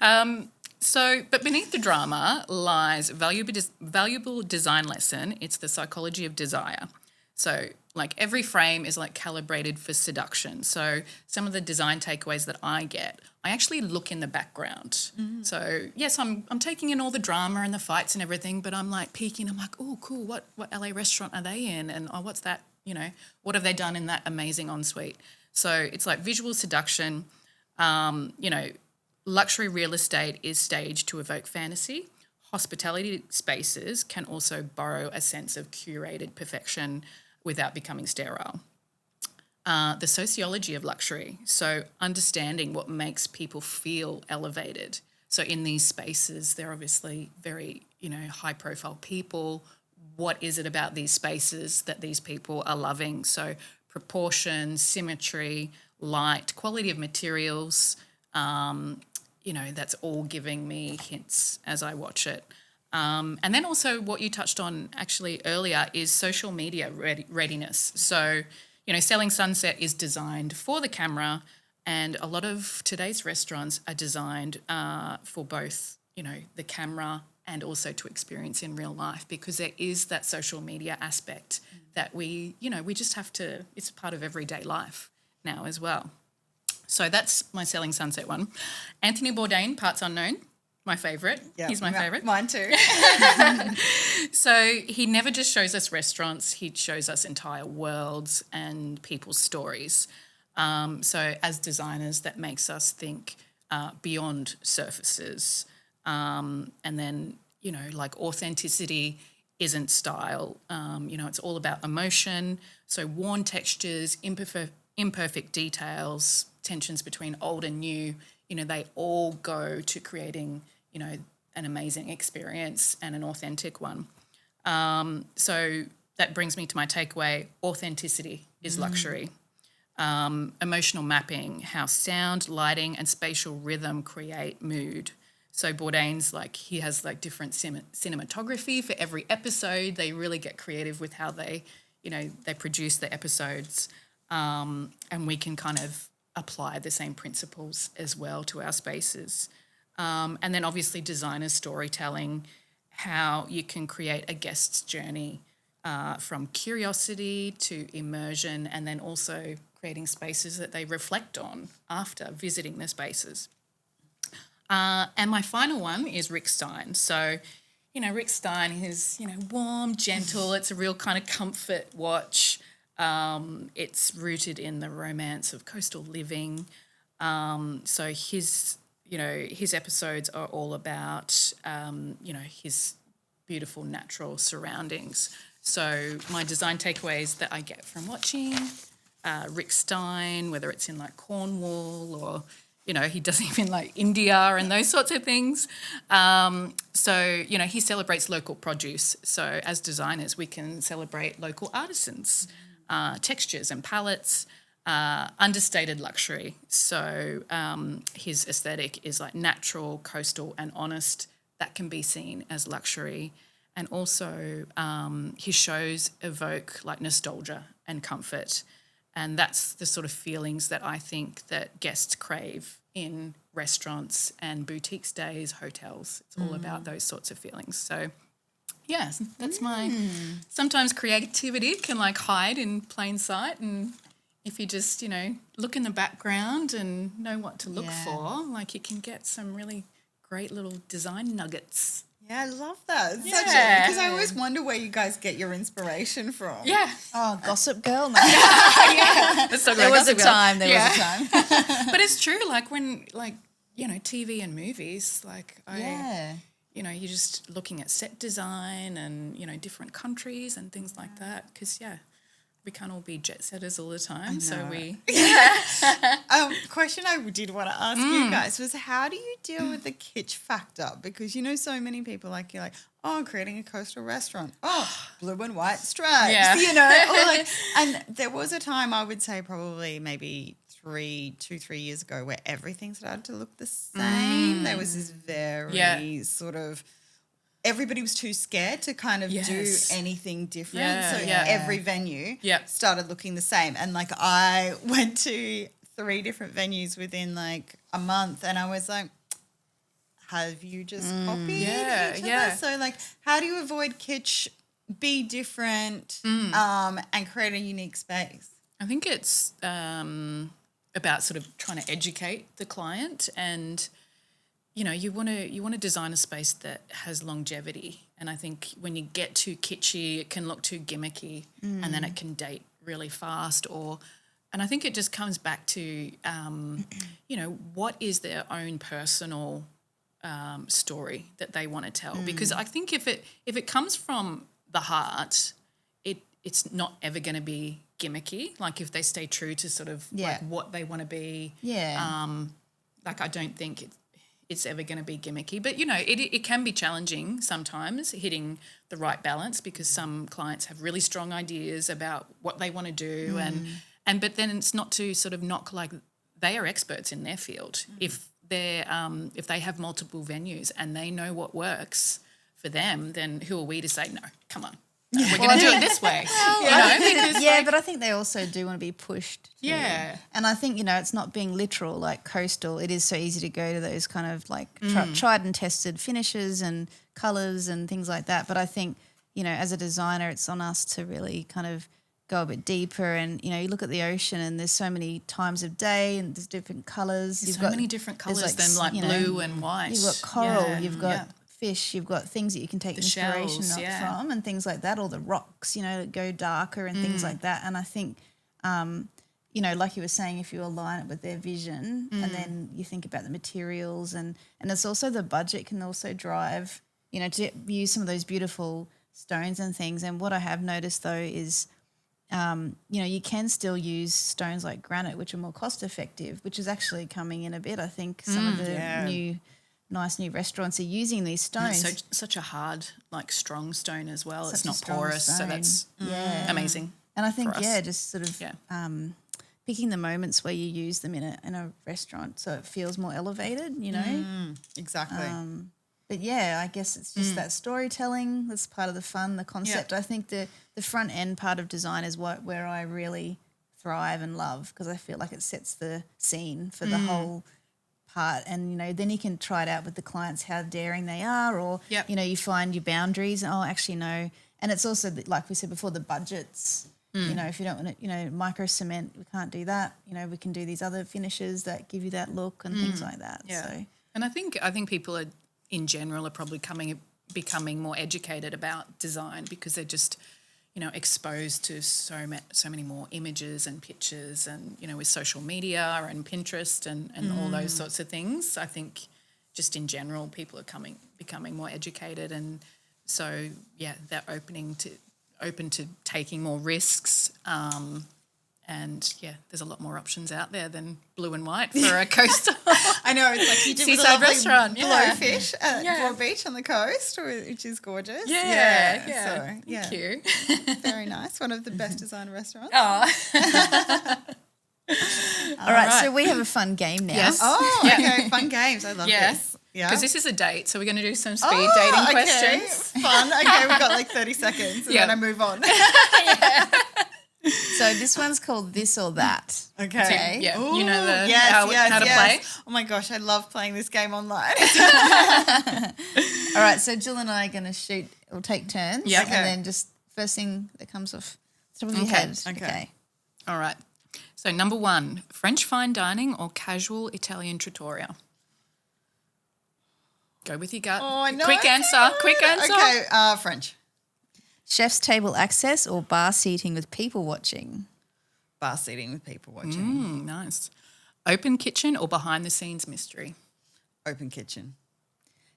But beneath the drama lies valuable design lesson. It's the psychology of desire. So every frame is calibrated for seduction. So some of the design takeaways that I get, I actually look in the background. Mm. So yes, I'm taking in all the drama and the fights and everything, but I'm peeking. I'm oh cool, what LA restaurant are they in? And what's that? What have they done in that amazing ensuite? So it's visual seduction. Luxury real estate is staged to evoke fantasy. Hospitality spaces can also borrow a sense of curated perfection without becoming sterile. The sociology of luxury, so understanding what makes people feel elevated. So in these spaces, they're obviously very, high-profile people. What is it about these spaces that these people are loving? So proportion, symmetry, light, quality of materials, that's all giving me hints as I watch it. And then also what you touched on actually earlier is social media readiness. So, Selling Sunset is designed for the camera, and a lot of today's restaurants are designed for both, the camera and also to experience in real life, because there is that social media aspect that we just have to, it's a part of everyday life now as well. So that's my Selling Sunset one. Anthony Bourdain, Parts Unknown, my favourite. Yeah, He's my favourite. Mine too. So he never just shows us restaurants, he shows us entire worlds and people's stories. So as designers, that makes us think beyond surfaces. And then, authenticity isn't style. It's all about emotion. So worn textures, imperfect details, tensions between old and new, they all go to creating, an amazing experience and an authentic one. So that brings me to my takeaway. Authenticity is luxury. Emotional mapping, how sound, lighting and spatial rhythm create mood. So Bourdain's he has different cinematography for every episode. They really get creative with how they produce the episodes. And we can kind of apply the same principles as well to our spaces. And then obviously designer storytelling, how you can create a guest's journey from curiosity to immersion, and then also creating spaces that they reflect on after visiting the spaces. And my final one is Rick Stein. So, Rick Stein is, warm, gentle. It's a real kind of comfort watch. It's rooted in the romance of coastal living. So his episodes are all about, his beautiful natural surroundings. So my design takeaways that I get from watching Rick Stein, whether it's in Cornwall or, he does even India and those sorts of things. So, he celebrates local produce. So as designers, we can celebrate local artisans. Textures and palettes, understated luxury. So his aesthetic is natural, coastal and honest. That can be seen as luxury. And also his shows evoke nostalgia and comfort. And that's the sort of feelings that I think that guests crave in restaurants and boutique stays, hotels. It's all about those sorts of feelings. So yes, that's my, sometimes creativity can hide in plain sight, and if you just, look in the background and know what to look for, you can get some really great little design nuggets. Yeah, I love that. Because I always wonder where you guys get your inspiration from. Yeah. Oh, Gossip Girl. No. Let's talk about There was a Gossip Girl. time. There was a time. But it's true, when, TV and movies, you're just looking at set design and, different countries and things like that. Because, we can't all be jet setters all the time. So we... Question I did want to ask you guys was, how do you deal with the kitsch factor? Because, so many people you're I'm creating a coastal restaurant. Oh, blue and white stripes. Yeah. And there was a time, I would say probably maybe 3 years ago, where everything started to look the same. There was this very sort of, everybody was too scared to kind of do anything different. Every venue started looking the same. And I went to 3 different venues within a month, and I was like, have you just copied each other? So how do you avoid kitsch, be different, and create a unique space? I think it's about sort of trying to educate the client, and you want to design a space that has longevity. And I think when you get too kitschy, it can look too gimmicky, and then it can date really fast, or I think it just comes back to, you know, what is their own personal story that they want to tell? Because I think if it comes from the heart, it's not ever going to be gimmicky. Like if they stay true to sort of like what they want to be. Yeah. Like I don't think it's ever going to be gimmicky. But, you know, it can be challenging sometimes hitting the right balance because some clients have really strong ideas about what they want to do but then it's not to sort of knock, like they are experts in their field. If they have multiple venues and they know what works for them, then who are we to say, no, come on, no, we're going to do it this way. But I think they also do want to be pushed too. Yeah. And I think, you know, it's not being literal like coastal. It is so easy to go to those kind of like tried and tested finishes and colours and things like that. But I think, you know, as a designer, it's on us to really kind of go a bit deeper and, you know, you look at the ocean and there's so many times of day and there's different colours. There's so many different colours than like blue and white. You've got coral, you've got fish, you've got things that you can take inspiration from and things like that, or the rocks, you know, that go darker and things like that. And I think, you know, like you were saying, if you align it with their vision and then you think about the materials and it's also the budget can also drive, you know, to use some of those beautiful stones and things. And what I have noticed though is, you know, you can still use stones like granite, which are more cost effective, which is actually coming in a bit. I think some of the nice new restaurants are using these stones. It's such a hard, like strong stone as well. It's not porous, so that's amazing. And I think, just sort of picking the moments where you use them in a restaurant so it feels more elevated, you know. Exactly. But I guess it's just that storytelling that's part of the fun, the concept. I think the front end part of design is where I really thrive and love because I feel like it sets the scene for the whole part. And, you know, then you can try it out with the clients how daring they are or, you know, you find your boundaries. Oh, actually, no. And it's also, like we said before, the budgets. You know, if you don't want to, you know, micro cement, we can't do that. You know, we can do these other finishes that give you that look and things like that. Yeah. So. And I think people are, in general, are probably becoming more educated about design because they're just, you know, exposed to so many more images and pictures and, you know, with social media and Pinterest and all those sorts of things. I think just in general people are becoming more educated and so, they're open to taking more risks and, there's a lot more options out there than blue and white for a coastal. I know, it's like you did seaside with a restaurant. blowfish at Broad Beach on the coast, which is gorgeous. Yeah. So, Thank you. Very nice. One of the best designed restaurants. Oh. All right, so we have a fun game now. Yes. Oh, okay, fun games. I love this. Yeah. Because this is a date, so we're going to do some speed dating questions. Fun. Okay, we've got like 30 seconds and then I move on. So this one's called This or That. Okay. Yeah. Ooh, you know how to play? Oh my gosh, I love playing this game online. All right, so Jill and I are going to shoot or take turns. Yeah. And then just first thing that comes off the top of your head. Okay. All right. So number 1, French fine dining or casual Italian trattoria? Go with your gut. Oh, I know. Quick answer. Okay, French. Chef's table access or bar seating with people watching? Bar seating with people watching. Nice. Open kitchen or behind the scenes mystery? Open kitchen.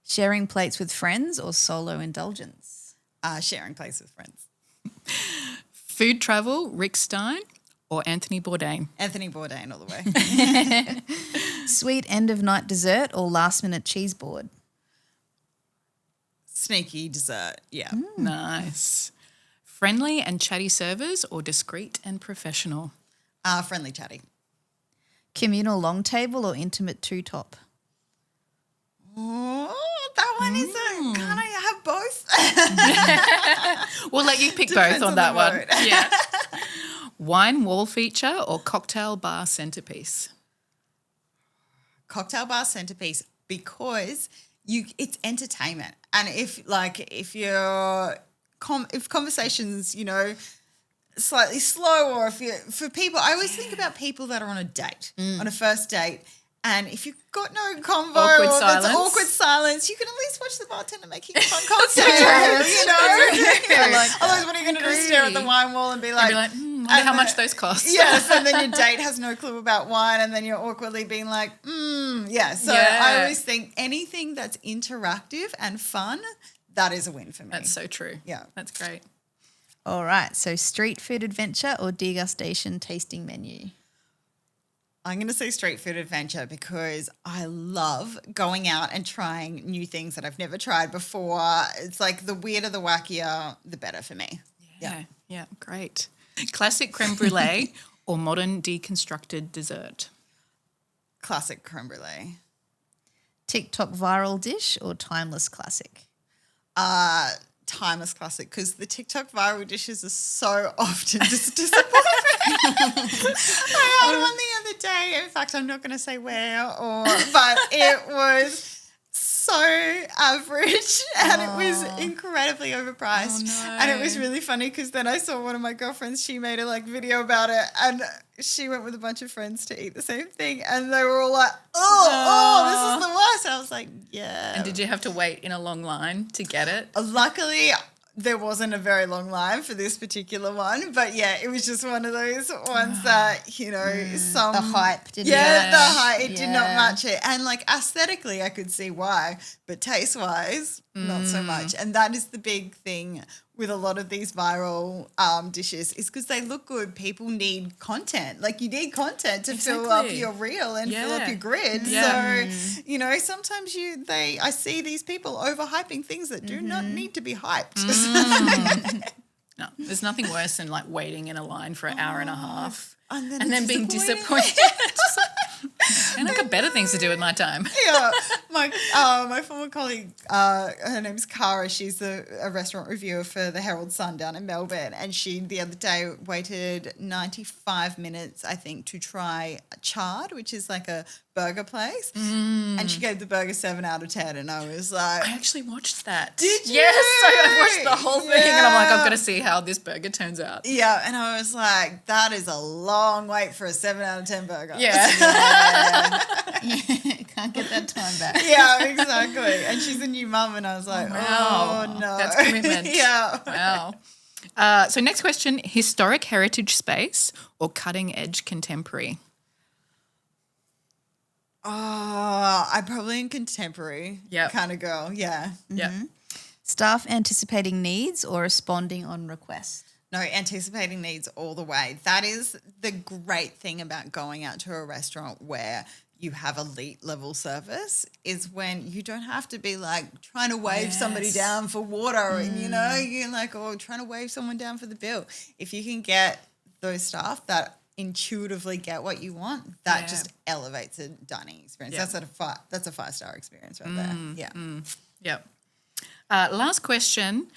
Sharing plates with friends or solo indulgence? Sharing plates with friends. Food travel, Rick Stein or Anthony Bourdain? Anthony Bourdain all the way. Sweet end of night dessert or last minute cheese board? Sneaky dessert, yeah. Nice. Friendly and chatty servers or discreet and professional? Friendly chatty. Communal long table or intimate two-top? Oh, that one is can't I have both? We'll let you pick Depends both on on that the one. mood. Yeah. Wine wall feature or cocktail bar centerpiece? Cocktail bar centerpiece because it's entertainment. And if conversations, you know, slightly slow or for people, I always think about people that are on a date, on a first date. And if you've got no convo Awkward or silence. there's awkward silence, you can at least watch the bartender making a fun cocktail, you know? Otherwise, what are you going to do? Stare at the wine wall and be like, Wonder how much those cost. Yes, and then your date has no clue about wine, and then you're awkwardly being like, yeah. So Yeah. I always think anything that's interactive and fun, that is a win for me. That's so true. Yeah. That's great. All right. So street food adventure or degustation tasting menu? I'm going to say street food adventure because I love going out and trying new things that I've never tried before. It's like the weirder, the wackier, the better for me. Yeah, great. Classic creme brulee or modern deconstructed dessert? Classic creme brulee. TikTok viral dish or timeless classic? Timeless classic because the TikTok viral dishes are so often just disappointing. I had one the other day. In fact, I'm not going to say where but it was so average and it was incredibly overpriced. Oh, no. And it was really funny because then I saw one of my girlfriends, she made a video about it and she went with a bunch of friends to eat the same thing and they were all like, oh, this is the worst. And I was like, yeah. And did you have to wait in a long line to get it? Luckily, there wasn't a very long line for this particular one, but yeah, it was just one of those ones that, The hype didn't the hype, it did not Yeah. match it. And like aesthetically, I could see why, but taste-wise, not so much. And that is the big thing with a lot of these viral dishes is because they look good. People need content. Like you need content to fill up Exactly. your reel and fill up Yeah. your grid. Yeah. So, sometimes I see these people overhyping things that do not need to be hyped. No, there's nothing worse than like waiting in a line for an hour and a half And and then being disappointed. Just like, and I've got better things to do with my time. Yeah, my former colleague, her name's Cara. She's a restaurant reviewer for the Herald Sun down in Melbourne, and she the other day waited 95 minutes, I think, to try Chard, which is like a burger place, and she gave the burger 7 out of 10, and I was like, I actually watched that. Did you? Yes, I watched the whole thing, and I'm like, Yeah. I've got to see how this burger turns out. yeah, and I was like, that is a long wait for a 7 out of 10 burger. Yeah. Can't get that time back. Yeah, exactly. And she's a new mum, and I was like, wow. oh no, That's commitment. Yeah. Wow. So next question, historic heritage space or cutting edge contemporary? Oh, I'm probably in contemporary kind of girl. Yeah. Yeah. Staff anticipating needs or responding on request? No, anticipating needs all the way. That is the great thing about going out to a restaurant where you have elite level service is when you don't have to be like trying to wave somebody down for water and, you're like, trying to wave someone down for the bill. If you can get those staff that intuitively get what you want, that just elevates a dining experience. Yeah. That's a 5-star experience right there. Yeah. Yep. Last question,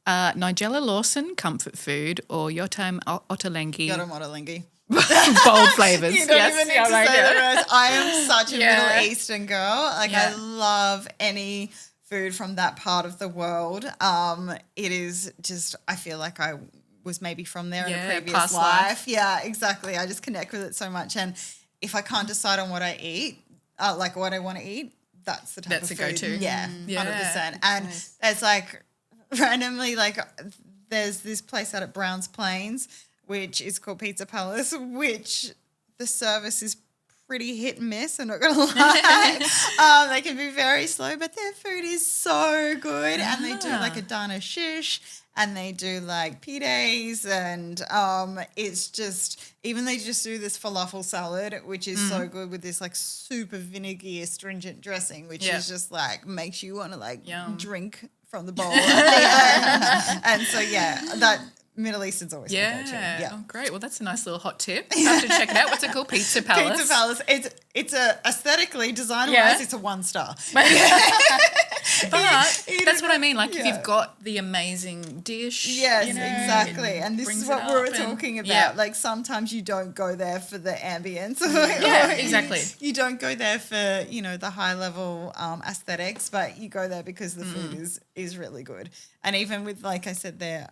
Nigella Lawson comfort food or Yotam Ottolenghi Got a modelingi. bold flavours? You don't even need to say the rest. I am such a Yeah. Middle Eastern girl. Like I love any food from that part of the world. It is just, I feel like I was maybe from there in a previous past life. life. Yeah, exactly. I just connect with it so much. And if I can't decide on what I eat, like what I want to eat, that's the type That's of a food. go-to. Yeah, Yeah. 100%. And it's like randomly, like there's this place out at Browns Plains, which is called Pizza Palace, which the service is pretty hit and miss, I'm not going to lie. They can be very slow, but their food is so good. And they do like a dana shish and they do like pides and it's just, even they just do this falafel salad, which is so good with this like super vinegary astringent dressing, which is just like makes you want to like drink from the bowl at the end. And so, that Middle Eastern's always my go-to. Yeah. Oh, great. Well, that's a nice little hot tip. I have to check it out. What's it called? Pizza Palace. Pizza Palace. It's a aesthetically, design-wise, it's a 1-star. But that's what I mean. Like if you've got the amazing dish. Yes, you know, exactly. it And this brings is it what we were up and- talking about. Yeah. Like sometimes you don't go there for the ambience. Yeah, exactly. You don't go there for, the high level aesthetics, but you go there because the food is really good. And even with, like I said there,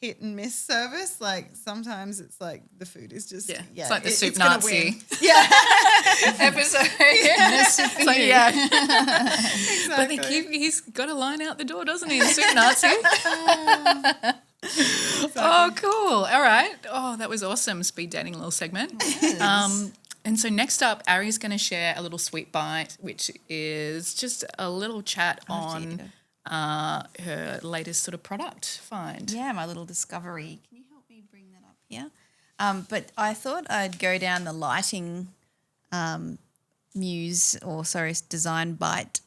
hit and miss service, like sometimes it's like the food is just it's like the soup it's gonna Nazi. win. Yeah. Episode. It's like, But he's got to line out the door, doesn't he? The soup Nazi. Oh, cool. All right. Oh, that was awesome. Speed dating little segment. And so next up, Ari's going to share a little sweet bite, which is just a little chat on her latest sort of product find. Yeah, my little discovery. Can you help me bring that up here? But I thought I'd go down the lighting design bite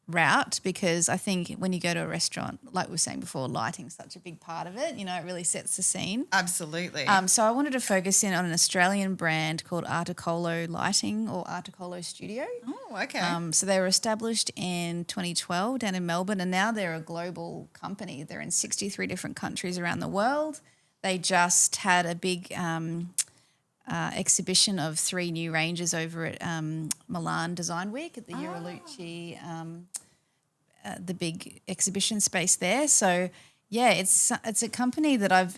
route, because I think when you go to a restaurant, like we were saying before, lighting's such a big part of it. You know, it really sets the scene. Absolutely. So I wanted to focus in on an Australian brand called Articolo Lighting or Articolo Studio. Oh, okay. So they were established in 2012 down in Melbourne, and now they're a global company. They're in 63 different countries around the world. They just had a big exhibition of 3 new ranges over at Milan Design Week at the Euroluci, the big exhibition space there. So yeah, it's a company that I've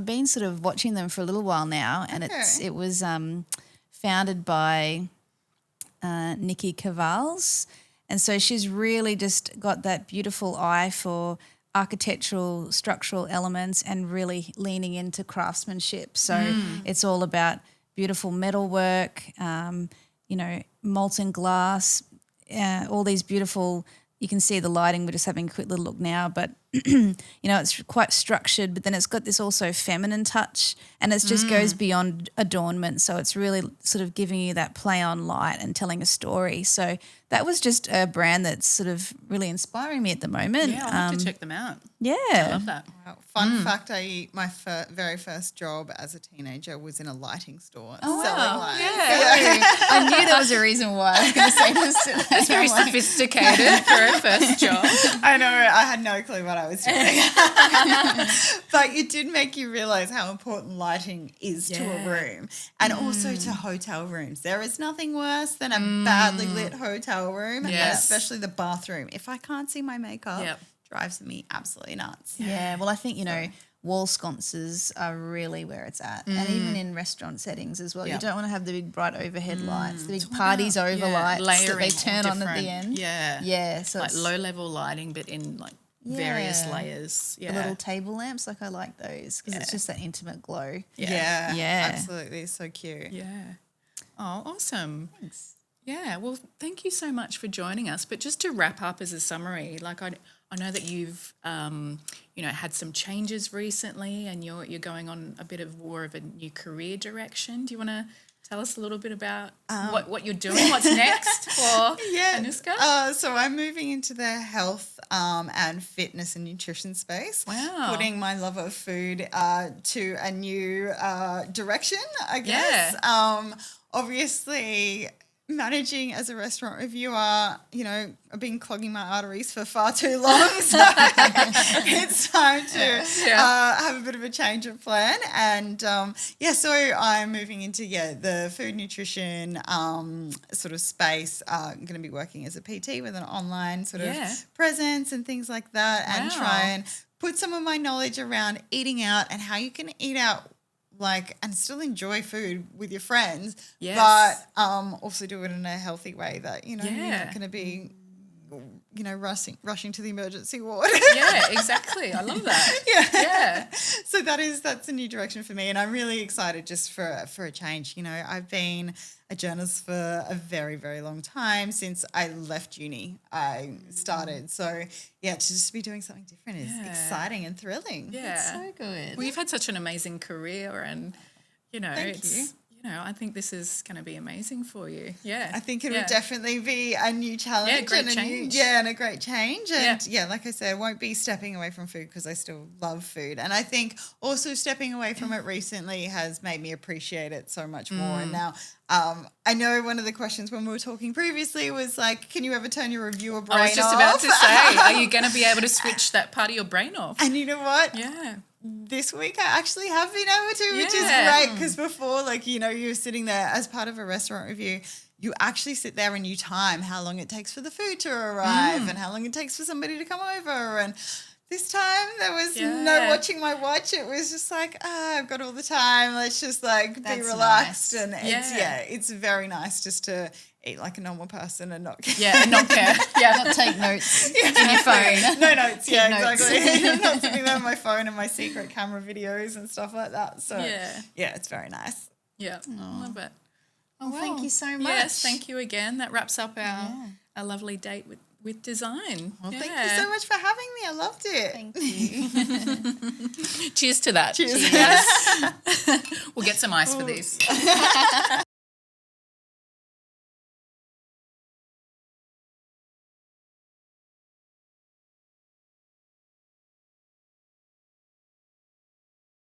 been sort of watching them for a little while now, and it was founded by Nikki Cavals, and so she's really just got that beautiful eye for architectural, structural elements and really leaning into craftsmanship. So it's all about beautiful metalwork, molten glass, all these beautiful. You can see the lighting. We're just having a quick little look now, but it's quite structured, but then it's got this also feminine touch, and it just goes beyond adornment. So it's really sort of giving you that play on light and telling a story. So that was just a brand that's sort of really inspiring me at the moment. Yeah, I'll have to check them out. Yeah. I love that. Wow. Fun fact, my very first job as a teenager was in a lighting store selling lights. Yeah. I knew there was a reason why I was going to say this. It's very sophisticated for a first job. I know. I had no clue what I was doing. But it did make you realise how important lighting is to a room, and also to hotel rooms. There is nothing worse than a badly lit hotel room, and especially the bathroom. If I can't see my makeup, drives me absolutely nuts. Yeah, well, I think, wall sconces are really where it's at. And even in restaurant settings as well. You don't want to have the big bright overhead lights, the big parties over lights that they turn on at the end. Yeah. Yeah. So like low-level lighting, but in like various layers. Yeah. The little table lamps, I like those because it's just that intimate glow. Yeah. Absolutely. So cute. Yeah. Oh, awesome. Thanks. Yeah, well, thank you so much for joining us. But just to wrap up as a summary, like I know that you've had some changes recently, and you're going on a bit of more of a new career direction. Do you want to tell us a little bit about what you're doing? What's next for Anooska? So I'm moving into the health and fitness and nutrition space. Wow. Putting my love of food to a new direction, I guess. Yeah. Obviously, managing as a restaurant reviewer, I've been clogging my arteries for far too long, so it's time to have a bit of a change of plan. And so I'm moving into the food nutrition sort of space. I'm going to be working as a PT with an online sort of presence and things like that, and try and put some of my knowledge around eating out and how you can eat out and still enjoy food with your friends, but also do it in a healthy way that, you're not going to be, rushing to the emergency ward. Yeah, exactly. I love that. Yeah. So that's a new direction for me, and I'm really excited just for a change. I've been a journalist for a very, very long time. Since I left uni, I started. So, to just be doing something different is exciting and thrilling. Yeah. It's so good. Well, you've had such an amazing career, and, Thank you. I think this is going to be amazing for you. Yeah. I think it would definitely be a new challenge. Yeah, great change. And a great change. And like I said, I won't be stepping away from food because I still love food. And I think also stepping away from it recently has made me appreciate it so much more. And now I know one of the questions when we were talking previously was like, can you ever turn your reviewer brain off? I was just about to say, are you going to be able to switch that part of your brain off? And you know what? Yeah. This week I actually have been able to, which is great, because before, you're sitting there as part of a restaurant review, you actually sit there and you time how long it takes for the food to arrive and how long it takes for somebody to come over, and This time there was no watching my watch. It was just like, I've got all the time. Let's just like be relaxed. Nice. And it's very nice just to eat like a normal person and not care. Yeah, and not care. Yeah. Not take notes in your phone. No notes. Keep notes. Exactly. I'm not sitting there on my phone and my secret camera videos and stuff like that. So yeah, it's very nice. Yeah, love it. Oh, well, thank you so much. Yes, thank you again. That wraps up our lovely date with design. Well, thank you so much for having me. I loved it. Thank you. Cheers to that. Cheers. Yes. We'll get some ice for these.